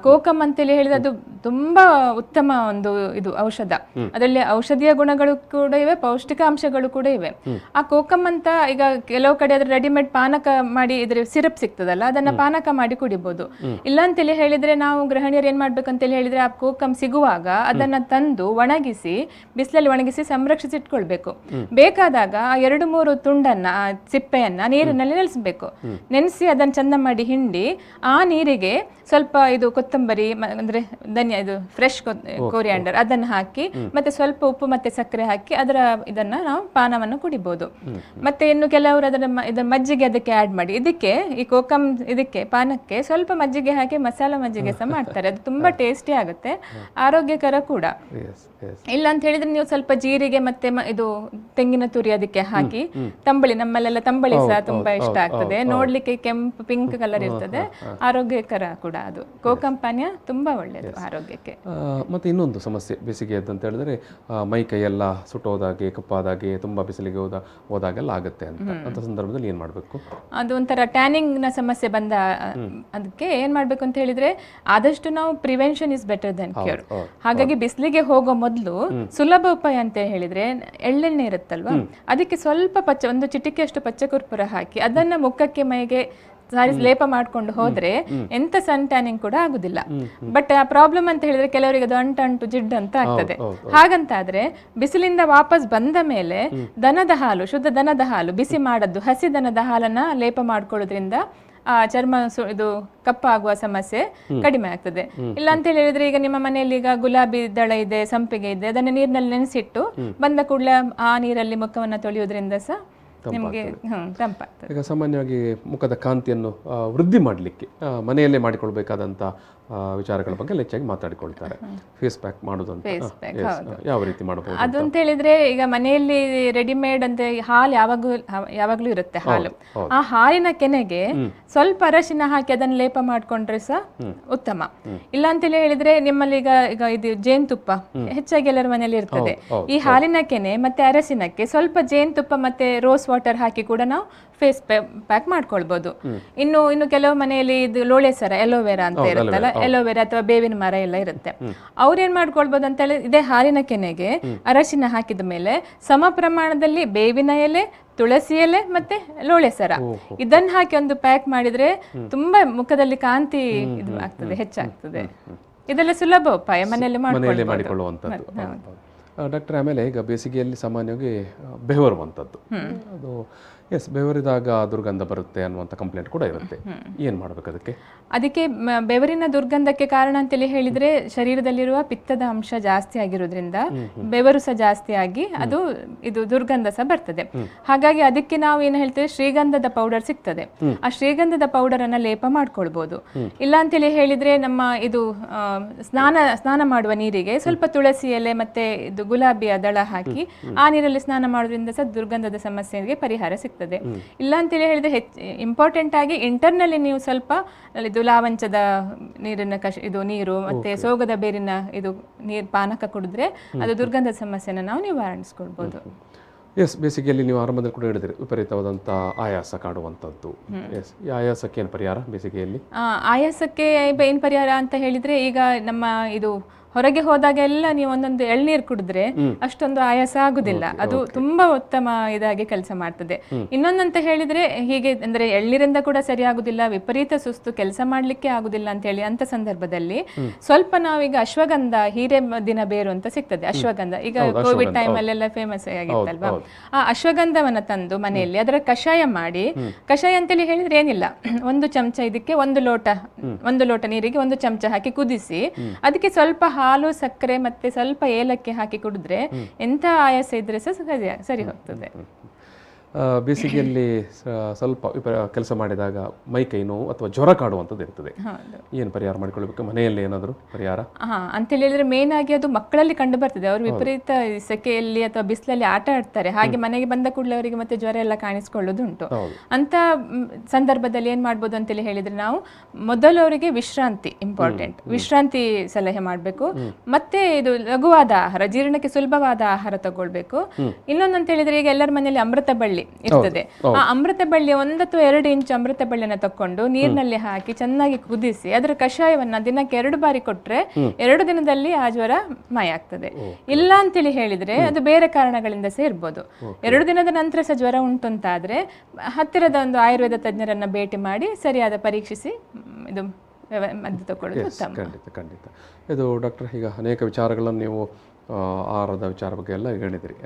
ಕೋಕಮ್ ಅಂತೇಳಿ ಹೇಳಿದ್ರೆ ಅದು ತುಂಬಾ ಉತ್ತಮ ಒಂದು ಇದು ಔಷಧ. ಅದರಲ್ಲಿ ಔಷಧೀಯ ಗುಣಗಳು ಕೂಡ ಇವೆ, ಪೌಷ್ಟಿಕಾಂಶಗಳು ಕೂಡ ಇವೆ. ಆ ಕೋಕಮ್ ಅಂತ ಈಗ ಕೆಲವು ಕಡೆ ಅದ್ರ ರೆಡಿಮೇಡ್ ಪಾನಕ ಮಾಡಿ ಇದ್ರ ಸಿರಪ್ ಸಿಗ್ತದಲ್ಲ, ಅದನ್ನ ಪಾನಕ ಮಾಡಿ ಕುಡಿಬಹುದು. ಇಲ್ಲ ಅಂತೇಳಿ ಹೇಳಿದ್ರೆ ನಾವು ಗೃಹಿಣಿಯರು ಏನ್ ಮಾಡ್ಬೇಕಂತೇಳಿ ಹೇಳಿದ್ರೆ ಆ ಕೋಕಮ್ ಸಿಗುವಾಗ ಅದನ್ನ ತಂದು ಒಣಗಿಸಿ ಬಿಸಿಲಲ್ಲಿ ಒಣಗಿಸಿ ಸಂರಕ್ಷಿಸಿಟ್ಕೊಳ್ಬೇಕು. ಬೇಕಾದಾಗ ಆ 2-3 ತುಂಡನ್ನ ಸಿಪ್ಪೆಯನ್ನ ನೀರಿನಲ್ಲಿ ನೆನೆಸಬೇಕು. ನೆನೆಸಿ ಅದನ್ನು ಚಂದ ಮಾಡಿ ಹಿಂಡಿ ಆ ನೀರಿಗೆ ಸ್ವಲ್ಪ ಇದು ಕೊತ್ತಂಬರಿ ಅಂದ್ರೆ ಧನಿಯಾ, ಇದು ಫ್ರೆಶ್ ಕೊರಿಯಾಂಡರ್ ಅದನ್ನು ಹಾಕಿ ಮತ್ತೆ ಸ್ವಲ್ಪ ಉಪ್ಪು ಮತ್ತೆ ಸಕ್ಕರೆ ಹಾಕಿ ಅದರ ಇದನ್ನ ನಾವು ಪಾನವನ್ನು ಕುಡಿಬಹುದು. ಮತ್ತೆ ಇನ್ನು ಕೆಲವರು ಅದರ ಮಜ್ಜಿಗೆ ಅದಕ್ಕೆ ಆಡ್ ಮಾಡಿ, ಇದಕ್ಕೆ ಈ ಕೋಕಮ್ ಇದಕ್ಕೆ ಪಾನಕ್ಕೆ ಸ್ವಲ್ಪ ಮಜ್ಜಿಗೆ ಹಾಕಿ ಮಸಾಲ ಮಜ್ಜಿಗೆ ಸಹ ಮಾಡ್ತಾರೆ. ಅದು ತುಂಬಾ ಟೇಸ್ಟಿ ಆಗುತ್ತೆ, ಆರೋಗ್ಯಕರ ಕೂಡ. ಇಲ್ಲ ಅಂತ ಹೇಳಿದ್ರೆ ನೀವು ಸ್ವಲ್ಪ ಜೀರಿಗೆ ಮತ್ತೆ ಇದು ತೆಂಗಿನ ತುರಿ ಅದಕ್ಕೆ ಹಾಕಿ ತಂಬಳಿ, ನಮ್ಮಲ್ಲೆಲ್ಲ ತಂಬಳಿ ಸಹ ತುಂಬಾ ಇಷ್ಟ ಆಗ್ತದೆ, ನೋಡ್ಲಿಕ್ಕೆ ನೋಡ್ಲಿಕ್ಕೆ ಕೆಂಪು ಪಿಂಕ್ ಕಲರ್ ಇರ್ತದೆ, ಆರೋಗ್ಯಕರ ಕೂಡ ಅದು. ಕೋಕಂ ಪಾನೀಯ ತುಂಬಾ ಒಳ್ಳೆಯದು ಆರೋಗ್ಯಕ್ಕೆ. ಮತ್ತು ಇನ್ನೊಂದು ಸಮಸ್ಯೆ ಬೇಸಿಗೆಯದ್ದು ಅಂತ ಹೇಳಿದ್ರೆ ಮೈ ಕೈಯೆಲ್ಲ ಸುಟ್ಟೋದಾಗೆ, ಕಪ್ಪಾದಾಗೆ, ತುಂಬ ಬಿಸಿಲಿಗೆ ಹೋದಾಗೆಲ್ಲ ಆಗುತ್ತೆ ಅಂತ ಸಂದರ್ಭದಲ್ಲಿ ಏನು ಮಾಡಬೇಕು? ಅದು ಒಂಥರ ಟ್ಯಾನಿಂಗ್ನ ಸಮಸ್ಯೆ ಬಂದ ಅದಕ್ಕೆ ಏನು ಮಾಡಬೇಕು ಅಂತ ಹೇಳಿದ್ರೆ, ಆದಷ್ಟು ನಾವು prevention is better then cure. ಹಾಗಾಗಿ ಬಿಸಿಲಿಗೆ ಹೋಗೋ ಮೊದಲು ಸುಲಭ ಉಪಾಯ ಅಂತ ಹೇಳಿದ್ರೆ, ಎಳ್ಳೆಣ್ಣೆ ಇರುತ್ತಲ್ವಾ, ಅದಕ್ಕೆ ಸ್ವಲ್ಪ ಒಂದು ಚಿಟಿಕೆಯಷ್ಟು ಪಚ್ಚೆ ಕರ್ಪೂರ ಹಾಕಿ ಅದನ್ನ ಮುಖಕ್ಕೆ ಮೈಗೆ ಸಾರಿ ಲೇಪ ಮಾಡ್ಕೊಂಡು ಹೋದ್ರೆ ಎಂತ ಸನ್ ಟ್ಯಾನಿಂಗ್ ಕೂಡ ಆಗುದಿಲ್ಲ. ಬಟ್ ಆ ಪ್ರಾಬ್ಲಮ್ ಅಂತ ಹೇಳಿದ್ರೆ ಕೆಲವರಿಗೆ ಅದು ಅಂಟು ಜಿಡ್ಡು ಅಂತ ಆಗ್ತದೆ. ಹಾಗಂತಾದ್ರೆ ಬಿಸಿಲಿಂದ ವಾಪಸ್ ಬಂದ ಮೇಲೆ ದನದ ಹಾಲು, ಶುದ್ಧ ದನದ ಹಾಲು ಬಿಸಿ ಮಾಡದ್ದು ಹಸಿ ದನದ ಹಾಲನ್ನ ಲೇಪ ಮಾಡ್ಕೊಳ್ಳೋದ್ರಿಂದ ಆ ಚರ್ಮ ಇದು ಕಪ್ಪಾಗುವ ಸಮಸ್ಯೆ ಕಡಿಮೆ ಆಗ್ತದೆ. ಇಲ್ಲ ಅಂತ ಹೇಳಿದ್ರೆ, ಈಗ ನಿಮ್ಮ ಮನೆಯಲ್ಲಿ ಈಗ ಗುಲಾಬಿ ದಳ ಇದೆ, ಸಂಪಿಗೆ ಇದೆ, ಅದನ್ನ ನೀರಿನಲ್ಲಿ ನೆನೆಸಿಟ್ಟು ಬಂದ ಕೂಡಲೇ ಆ ನೀರಲ್ಲಿ ಮುಖವನ್ನ ತೊಳೆಯೋದ್ರಿಂದ ಸಹ ನಿಮಗೆ ತಂಪಾಗ್ತದೆ. ಈಗ ಸಾಮಾನ್ಯವಾಗಿ ಮುಖದ ಕಾಂತಿಯನ್ನು ವೃದ್ಧಿ ಮಾಡಲಿಕ್ಕೆ ಮನೆಯಲ್ಲೇ ಮಾಡಿಕೊಳ್ಬೇಕಾದಂಥ ವಿಚಾರಗಳ ಬಗ್ಗೆ ಹೆಚ್ಚಾಗಿ ಮಾತಾಡಿಕೊಳ್ತಾರೆ. ಫೇಸ್ ಪ್ಯಾಕ್ ಮಾಡೋದು ಅಂತ ಯಾವ ರೀತಿ ಮಾಡಬಹುದು ಅದು ಅಂತ ಹೇಳಿದ್ರೆ, ಈಗ ಮನೆಯಲ್ಲಿ ರೆಡಿಮೇಡ್ ಅಂತ ಹಾಲು ಯಾವಾಗ್ಲೂ ಇರುತ್ತೆ ಹಾಲು. ಆ ಹಾಲಿನ ಕೆನೆಗೆ ಸ್ವಲ್ಪ ಅರಶಿನ ಹಾಕಿ ಅದನ್ನ ಲೇಪ ಮಾಡ್ಕೊಂಡ್ರೆ ಸಹ ಉತ್ತಮ. ಇಲ್ಲ ಅಂತ ಹೇಳಿದ್ರೆ, ನಿಮ್ಮಲ್ಲಿ ಈಗ ಇದು ಜೇನುತುಪ್ಪ ಹೆಚ್ಚಾಗಿ ಎಲ್ಲರ ಮನೆಯಲ್ಲಿ ಇರ್ತದೆ. ಈ ಹಾಲಿನ ಕೆನೆ ಮತ್ತೆ ಅರಸಿನಕ್ಕೆ ಸ್ವಲ್ಪ ಜೇನುತುಪ್ಪ ಮತ್ತೆ ರೋಸ್ ವಾಟರ್ ಹಾಕಿ ಕೂಡ ನಾವು ಫೇಸ್ ಪ್ಯಾಕ್ ಮಾಡ್ಕೊಳ್ಬಹುದು. ಇನ್ನು ಕೆಲವು ಮನೆಯಲ್ಲಿ ಇದು ಲೋಳೆ ಸರ, ಎಲೋವೆರಾ ಅಂತ ಇರುತ್ತಲ್ಲ, ಎಲೋವೆರಾ ಅಥವಾ ಬೇವಿನ ಮರ ಎಲ್ಲ ಇರುತ್ತೆ. ಅವ್ರೇನ್ ಮಾಡ್ಕೊಳ್ಬಹುದು ಅಂತ ಹೇಳಿ, ಇದೇ ಹಾಲಿನ ಕೆನೆಗೆ ಅರಶಿನ ಹಾಕಿದ ಮೇಲೆ ಸಮ ಪ್ರಮಾಣದಲ್ಲಿ ಬೇವಿನ ಎಲೆ, ತುಳಸಿ ಎಲೆ ಮತ್ತೆ ಲೋಳೆ ಸರ ಇದನ್ನ ಹಾಕಿ ಒಂದು ಪ್ಯಾಕ್ ಮಾಡಿದ್ರೆ ತುಂಬಾ ಮುಖದಲ್ಲಿ ಕಾಂತಿ ಇದು ಆಗ್ತದೆ, ಹೆಚ್ಚಾಗ್ತದೆ. ಇದೆಲ್ಲ ಸುಲಭ ಉಪಾಯ, ಮನೆಯಲ್ಲಿ ಮಾಡಿಕೊಳ್ಳುವಂಥದ್ದು. ಡಾಕ್ಟರ್, ಆಮೇಲೆ ಈಗ ಬೇಸಿಗೆಯಲ್ಲಿ ಸಾಮಾನ್ಯವಾಗಿ ಬೆವರುವಂಥದ್ದು, ಅದು ಬೆವರಿದಾಗ ದುರ್ಗಂಧ ಬರುತ್ತೆ ಅನ್ನುವಂಥ ಕಂಪ್ಲೇಂಟ್ ಕೂಡ ಇರುತ್ತೆ. ಏನು ಮಾಡಬೇಕು ಅದಕ್ಕೆ? ಬೆವರಿನ ದುರ್ಗಂಧಕ್ಕೆ ಕಾರಣ ಅಂತೇಳಿ ಹೇಳಿದ್ರೆ, ಶರೀರದಲ್ಲಿರುವ ಪಿತ್ತದ ಅಂಶ ಜಾಸ್ತಿ ಆಗಿರೋದ್ರಿಂದ ಬೆವರು ಸಹ ಜಾಸ್ತಿ ಆಗಿ ಇದು ದುರ್ಗಂಧ ಸಹ ಬರ್ತದೆ. ಹಾಗಾಗಿ ಅದಕ್ಕೆ ನಾವು ಏನು ಹೇಳ್ತೇವೆ, ಶ್ರೀಗಂಧದ ಪೌಡರ್ ಸಿಗ್ತದೆ. ಆ ಶ್ರೀಗಂಧದ ಪೌಡರ್ ಅನ್ನ ಲೇಪ ಮಾಡ್ಕೊಳ್ಬಹುದು. ಇಲ್ಲ ಅಂತೇಳಿ ಹೇಳಿದ್ರೆ, ನಮ್ಮ ಇದು ಸ್ನಾನ ಮಾಡುವ ನೀರಿಗೆ ಸ್ವಲ್ಪ ತುಳಸಿ ಎಲೆ ಮತ್ತೆ ಇದು ಗುಲಾಬಿಯ ದಳ ಹಾಕಿ ಆ ನೀರಲ್ಲಿ ಸ್ನಾನ ಮಾಡೋದ್ರಿಂದ ಸಹ ದುರ್ಗಂಧದ ಸಮಸ್ಯೆಗೆ ಪರಿಹಾರ ಸಿಗ್ತದೆ. ಇಲ್ಲ ಅಂತೇಳಿ ಹೇಳಿದ್ರೆ, ಇಂಪಾರ್ಟೆಂಟ್ ಆಗಿ ಇಂಟರ್ನಲ್ಲಿ ನೀವು ಸ್ವಲ್ಪ ಇದು ಲಾವಂಚದ ನೀರಿನ ಇದು ನೀರು ಮತ್ತೆ ಸೋಗದ ಬೇರಿನ ಇದು ನೀರು ಪಾನಕ ಕುಡಿದ್ರೆ ಅದು ದುರ್ಗಂಧದ ಸಮಸ್ಯೆನ ನಾವು ನಿವಾರಿಸ್ಕೊಳ್ಬಹುದು. ಬೇಸಿಗೆಯಲ್ಲಿ ನೀವು ಆರಂಭದಲ್ಲಿ ಕೂಡ ಹೇಳಿದ್ರಿ, ವಿಪರೀತವಾದಂಥ ಆಯಾಸ ಕಾಡುವಂಥದ್ದು. ಈ ಆಯಾಸಕ್ಕೆ ಏನು ಪರಿಹಾರ ಬೇಸಿಗೆಯಲ್ಲಿ? ಆಯಾಸಕ್ಕೆ ಏನು ಪರಿಹಾರ ಅಂತ ಹೇಳಿದ್ರೆ, ಈಗ ನಮ್ಮ ಇದು ಹೊರಗೆ ಹೋದಾಗೆಲ್ಲ ನೀವು ಒಂದೊಂದು ಎಳ್ನೀರು ಕುಡಿದ್ರೆ ಅಷ್ಟೊಂದು ಆಯಾಸ ಆಗುದಿಲ್ಲ. ಅದು ತುಂಬಾ ಉತ್ತಮ ಇದಾಗಿ ಕೆಲಸ ಮಾಡ್ತದೆ. ಇನ್ನೊಂದಂತ ಹೇಳಿದ್ರೆ, ಹೀಗೆ ಅಂದ್ರೆ ಎಳ್ನೀರಿಂದ ಕೂಡ ಸರಿ ಆಗುದಿಲ್ಲ, ವಿಪರೀತ ಸುಸ್ತು, ಕೆಲಸ ಮಾಡ್ಲಿಕ್ಕೆ ಆಗುದಿಲ್ಲ ಅಂತ ಹೇಳಿ ಅಂತ ಸಂದರ್ಭದಲ್ಲಿ ಸ್ವಲ್ಪ ನಾವೀಗ ಅಶ್ವಗಂಧ, ಹಿರೇಮದ್ದಿನ ಬೇರು ಅಂತ ಸಿಗ್ತದೆ. ಅಶ್ವಗಂಧ ಈಗ ಕೋವಿಡ್ ಟೈಮ್ ಅಲ್ಲೆಲ್ಲ ಫೇಮಸ್ ಆಗಿತ್ತಲ್ವಾ, ಆ ಅಶ್ವಗಂಧವನ್ನ ತಂದು ಮನೆಯಲ್ಲಿ ಅದರ ಕಷಾಯ ಮಾಡಿ, ಕಷಾಯ ಅಂತೇಳಿ ಹೇಳಿದ್ರೆ ಏನಿಲ್ಲ, ಒಂದು ಚಮಚ ಇದಕ್ಕೆ ಒಂದು ಲೋಟ ನೀರಿಗೆ ಒಂದು ಚಮಚ ಹಾಕಿ ಕುದಿಸಿ ಅದಕ್ಕೆ ಸ್ವಲ್ಪ ಹಾಲು, ಸಕ್ಕರೆ ಮತ್ತೆ ಸ್ವಲ್ಪ ಏಲಕ್ಕಿ ಹಾಕಿ ಕುಡಿದ್ರೆ ಎಂತ ಆಯಾಸ ಇದ್ರೆ ಸಹ ಸರಿ ಹೋಗ್ತದೆ. ಬೇಸಿಗೆಯಲ್ಲಿ ಸ್ವಲ್ಪ ಕೆಲಸ ಮಾಡಿದಾಗ ಮೈ ಕೈ ನೋವು ಅಥವಾ ಜ್ವರ ಕಾಡುವಂಥದ್ದು ಇರ್ತದೆ. ಏನು ಪರಿಹಾರ ಮಾಡಿಕೊಳ್ಬೇಕು ಮನೆಯಲ್ಲಿ? ಏನಾದರೂ ಪರಿಹಾರ ಅಂತೇಳಿ ಹೇಳಿದ್ರೆ, ಮೇನ್ ಆಗಿ ಅದು ಮಕ್ಕಳಲ್ಲಿ ಕಂಡು ಬರ್ತದೆ. ಅವರು ವಿಪರೀತ ಸೆಕೆಯಲ್ಲಿ ಅಥವಾ ಬಿಸಿಲಲ್ಲಿ ಆಟ ಆಡ್ತಾರೆ. ಹಾಗೆ ಮನೆಗೆ ಬಂದ ಕೂಡಲೇ ಅವರಿಗೆ ಮತ್ತೆ ಜ್ವರ ಎಲ್ಲ ಕಾಣಿಸ್ಕೊಳ್ಳೋದುಂಟು. ಅಂತ ಸಂದರ್ಭದಲ್ಲಿ ಏನ್ ಮಾಡ್ಬೋದು ಅಂತೇಳಿ ಹೇಳಿದ್ರೆ, ನಾವು ಮೊದಲು ಅವರಿಗೆ ವಿಶ್ರಾಂತಿ ಇಂಪಾರ್ಟೆಂಟ್, ವಿಶ್ರಾಂತಿ ಸಲಹೆ ಮಾಡಬೇಕು. ಮತ್ತೆ ಇದು ಲಘುವಾದ ಆಹಾರ, ಜೀರ್ಣಕ್ಕೆ ಸುಲಭವಾದ ಆಹಾರ ತಗೊಳ್ಬೇಕು. ಇನ್ನೊಂದಂತ ಹೇಳಿದ್ರೆ, ಈಗ ಎಲ್ಲರ ಮನೆಯಲ್ಲಿ ಅಮೃತ ಬಳ್ಳಿ ಇರ್ತದೆ. ಆ ಅಮೃತ ಬಳ್ಳಿಯ 1 ಅಥವಾ 2 ಇಂಚು ಅಮೃತ ಬಳ್ಳಿಯನ್ನ ತಕೊಂಡು ನೀರಿನಲ್ಲಿ ಹಾಕಿ ಚೆನ್ನಾಗಿ ಕುದಿಸಿ ಅದರ ಕಷಾಯವನ್ನ ದಿನಕ್ಕೆ 2 ಬಾರಿ ಕೊಟ್ರೆ 2 ದಿನದಲ್ಲಿ ಆ ಜ್ವರ ಮಾಯ ಆಗ್ತದೆ. ಇಲ್ಲ ಅಂತೇಳಿ ಹೇಳಿದ್ರೆ, ಅದು ಬೇರೆ ಕಾರಣಗಳಿಂದ ಸಹ ಇರ್ಬೋದು. 2 ದಿನದ ನಂತರ ಸಹ ಜ್ವರ ಉಂಟು ಅಂತ ಆದ್ರೆ ಹತ್ತಿರದ ಒಂದು ಆಯುರ್ವೇದ ತಜ್ಞರನ್ನ ಭೇಟಿ ಮಾಡಿ ಸರಿಯಾದ ಪರೀಕ್ಷಿಸಿ ಇದು ಮದ್ದು ತಗೊಳ್ಳೋದು ಉತ್ತಮ. ಖಂಡಿತ. ಇದು ಡಾಕ್ಟರ್, ಈಗ ಅನೇಕ ವಿಚಾರಗಳನ್ನು ನೀವು ಆಹಾರದ ವಿಚಾರ ಬಗ್ಗೆ ಎಲ್ಲ ಹೇಳಿದ್ರಿ.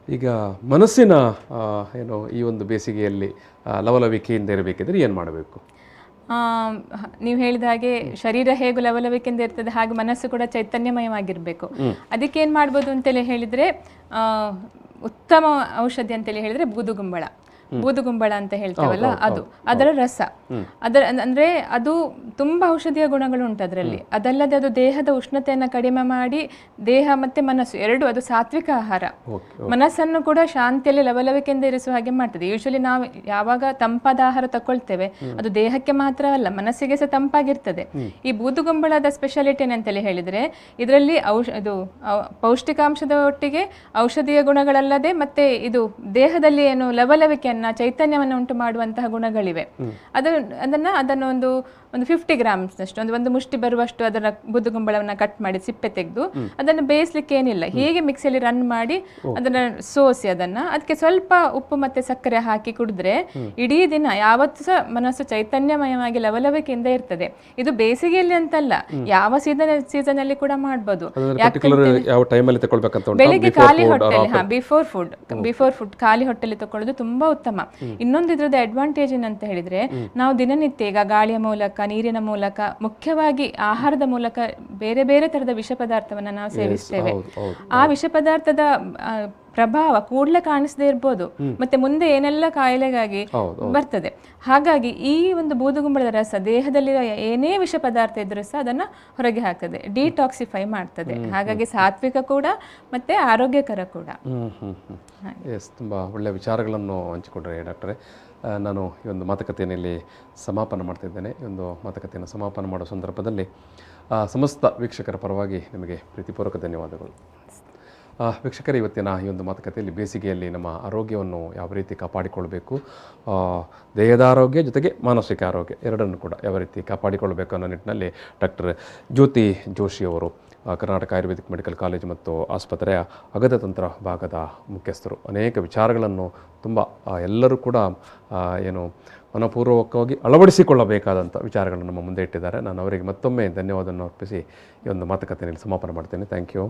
ಈಗ ಮನಸ್ಸಿನ ಈ ಒಂದು ಬೇಸಿಗೆಯಲ್ಲಿ ಲವಲವಿಕೆಯಿಂದ ಇರಬೇಕಿದ್ರೆ ಏನು ಮಾಡಬೇಕು? ನೀವು ಹೇಳಿದ ಹಾಗೆ ಶರೀರ ಹೇಗೂ ಲವಲವಿಕೆಯಿಂದ ಇರ್ತದೆ, ಹಾಗೆ ಮನಸ್ಸು ಕೂಡ ಚೈತನ್ಯಮಯವಾಗಿರಬೇಕು. ಅದಕ್ಕೆ ಏನು ಮಾಡ್ಬೋದು ಅಂತೇಳಿ ಹೇಳಿದರೆ, ಉತ್ತಮ ಔಷಧಿ ಅಂತೇಳಿ ಹೇಳಿದರೆ ಬೂದುಗುಂಬಳ. ಬೂದುಗುಂಬಳ ಅಂತ ಹೇಳ್ತೇವಲ್ಲ ಅದು, ಅದರ ರಸ, ಅದರ ಅಂದ್ರೆ ಅದು ತುಂಬಾ ಔಷಧೀಯ ಗುಣಗಳು ಉಂಟು ಅದರಲ್ಲಿ. ಅದಲ್ಲದೆ ಅದು ದೇಹದ ಉಷ್ಣತೆಯನ್ನು ಕಡಿಮೆ ಮಾಡಿ ದೇಹ ಮತ್ತೆ ಮನಸ್ಸು ಎರಡು, ಅದು ಸಾತ್ವಿಕ ಆಹಾರ, ಮನಸ್ಸನ್ನು ಕೂಡ ಶಾಂತಿಯಲ್ಲಿ ಲವಲವಿಕೆಯಿಂದ ಇರಿಸುವ ಹಾಗೆ ಮಾಡ್ತದೆ. ಯೂಶಲಿ ನಾವು ಯಾವಾಗ ತಂಪಾದ ಆಹಾರ ತಗೊಳ್ತೇವೆ ಅದು ದೇಹಕ್ಕೆ ಮಾತ್ರ ಅಲ್ಲ, ಮನಸ್ಸಿಗೆ ಸಹ ತಂಪಾಗಿರ್ತದೆ. ಈ ಬೂದುಗುಂಬಳದ ಸ್ಪೆಷಾಲಿಟಿ ಏನಂತೇಳಿ ಹೇಳಿದ್ರೆ ಇದರಲ್ಲಿ ಪೌಷ್ಟಿಕಾಂಶದ ಒಟ್ಟಿಗೆ ಔಷಧೀಯ ಗುಣಗಳಲ್ಲದೆ ಮತ್ತೆ ಇದು ದೇಹದಲ್ಲಿ ಏನು ಲವಲವಿಕೆಯನ್ನ ಚೈತನ್ಯವನ್ನು ಉಂಟು ಮಾಡುವಂತಹ ಗುಣಗಳಿವೆ. ಅದನ್ನು ಒಂದು 50 ಗ್ರಾಮ್ಸ್ ಅಷ್ಟು, ಒಂದು ಮುಷ್ಟಿ ಬರುವಷ್ಟು ಅದರ ಬೂದುಗುಂಬಳವನ್ನ ಕಟ್ ಮಾಡಿ ಸಿಪ್ಪೆ ತೆಗೆದು ಅದನ್ನು ಬೇಯಿಸ್ಲಿಕ್ಕೆ ಏನಿಲ್ಲ, ಹೀಗೆ ಮಿಕ್ಸಿಯಲ್ಲಿ ರನ್ ಮಾಡಿ ಅದನ್ನ ಸೋಸಿ ಅದಕ್ಕೆ ಸ್ವಲ್ಪ ಉಪ್ಪು ಮತ್ತೆ ಸಕ್ಕರೆ ಹಾಕಿ ಕುಡಿದ್ರೆ ಇಡೀ ದಿನ ಯಾವತ್ತೂ ಸಹ ಮನಸ್ಸು ಚೈತನ್ಯಮಯವಾಗಿ ಲವಲವಿಕೆಯಿಂದ ಇರ್ತದೆ. ಇದು ಬೇಸಿಗೆಯಲ್ಲಿ ಅಂತಲ್ಲ, ಯಾವ ಸೀಸನ್ ಅಲ್ಲಿ ಕೂಡ ಮಾಡ್ಬೋದು. ಬೆಳಿಗ್ಗೆ ಖಾಲಿ ಹೊಟ್ಟೆಲಿ, ಬಿಫೋರ್ ಫುಡ್ ಖಾಲಿ ಹೊಟ್ಟೆಲಿ ತಕೊಳ್ಳೋದು ತುಂಬಾ ಉತ್ತಮ. ಇನ್ನೊಂದು ಇದ್ರದ್ದು ಅಡ್ವಾಂಟೇಜ್ ಏನಂತ ಹೇಳಿದ್ರೆ, ನಾವು ದಿನನಿತ್ಯ ಈಗ ಗಾಳಿಯ ಮೂಲಕ, ನೀರಿನ ಮೂಲಕ, ಮುಖ್ಯವಾಗಿ ಆಹಾರದ ಮೂಲಕ ಬೇರೆ ಬೇರೆ ತರದ ವಿಷ ಪದಾರ್ಥವನ್ನ ನಾವು ಸೇವಿಸ್ತೇವೆ. ಆ ವಿಷ ಪದಾರ್ಥದ ಪ್ರಭಾವ ಕೂಡಲೇ ಕಾಣಿಸದೇ ಇರ್ಬೋದು, ಮತ್ತೆ ಮುಂದೆ ಏನೆಲ್ಲ ಕಾಯಿಲೆಗಾಗಿ ಬರ್ತದೆ. ಹಾಗಾಗಿ ಈ ಒಂದು ಬೂದುಗುಂಬಳದ ರಸ ದೇಹದಲ್ಲಿರೋ ಏನೇ ವಿಷ ಪದಾರ್ಥ ಇದ್ರೂ ಸಹ ಅದನ್ನ ಹೊರಗೆ ಹಾಕ್ತದೆ, ಡಿಟಾಕ್ಸಿಫೈ ಮಾಡ್ತದೆ. ಹಾಗಾಗಿ ಸಾತ್ವಿಕ ಕೂಡ ಮತ್ತೆ ಆರೋಗ್ಯಕರ ಕೂಡ. ತುಂಬ ಒಳ್ಳೆಯ ವಿಚಾರಗಳನ್ನು ಹಂಚಿಕೊಂಡ್ರೆ ಡಾಕ್ಟರೇ. ನಾನು ಈ ಒಂದು ಮಾತುಕತೆಯಲ್ಲಿ ಸಮಾಪನ ಮಾಡ್ತಿದ್ದೇನೆ. ಈ ಒಂದು ಮಾತುಕತೆಯನ್ನು ಸಮಾಪನ ಮಾಡೋ ಸಂದರ್ಭದಲ್ಲಿ ಸಮಸ್ತ ವೀಕ್ಷಕರ ಪರವಾಗಿ ನಿಮಗೆ ಪ್ರೀತಿಪೂರ್ವಕ ಧನ್ಯವಾದಗಳು. ವೀಕ್ಷಕರೇ, ಇವತ್ತಿನ ಈ ಒಂದು ಮಾತುಕತೆಯಲ್ಲಿ ಬೇಸಿಗೆಯಲ್ಲಿ ನಮ್ಮ ಆರೋಗ್ಯವನ್ನು ಯಾವ ರೀತಿ ಕಾಪಾಡಿಕೊಳ್ಬೇಕು, ದೇಹದ ಆರೋಗ್ಯ ಜೊತೆಗೆ ಮಾನಸಿಕ ಆರೋಗ್ಯ ಎರಡನ್ನು ಕೂಡ ಯಾವ ರೀತಿ ಕಾಪಾಡಿಕೊಳ್ಬೇಕು ಅನ್ನೋ ನಿಟ್ಟಿನಲ್ಲಿ ಡಾಕ್ಟರ್ ಜ್ಯೋತಿ ಜೋಶಿಯವರು ಕರ್ನಾಟಕ ಆಯುರ್ವೇದಿಕ್ ಮೆಡಿಕಲ್ ಕಾಲೇಜು ಮತ್ತು ಆಸ್ಪತ್ರೆಯ ಅಗತ್ಯತಂತ್ರ ಭಾಗದ ಮುಖ್ಯಸ್ಥರು ಅನೇಕ ವಿಚಾರಗಳನ್ನು ತುಂಬ ಎಲ್ಲರೂ ಕೂಡ ಮನಪೂರ್ವಕವಾಗಿ ಅಳವಡಿಸಿಕೊಳ್ಳಬೇಕಾದಂಥ ವಿಚಾರಗಳನ್ನು ನಮ್ಮ ಮುಂದೆ ಇಟ್ಟಿದ್ದಾರೆ. ನಾನು ಅವರಿಗೆ ಮತ್ತೊಮ್ಮೆ ಧನ್ಯವಾದವನ್ನು ಅರ್ಪಿಸಿ ಈ ಒಂದು ಮಾತುಕತೆಯಲ್ಲಿ ಸಮಾಪನ ಮಾಡ್ತೇನೆ. Thank you.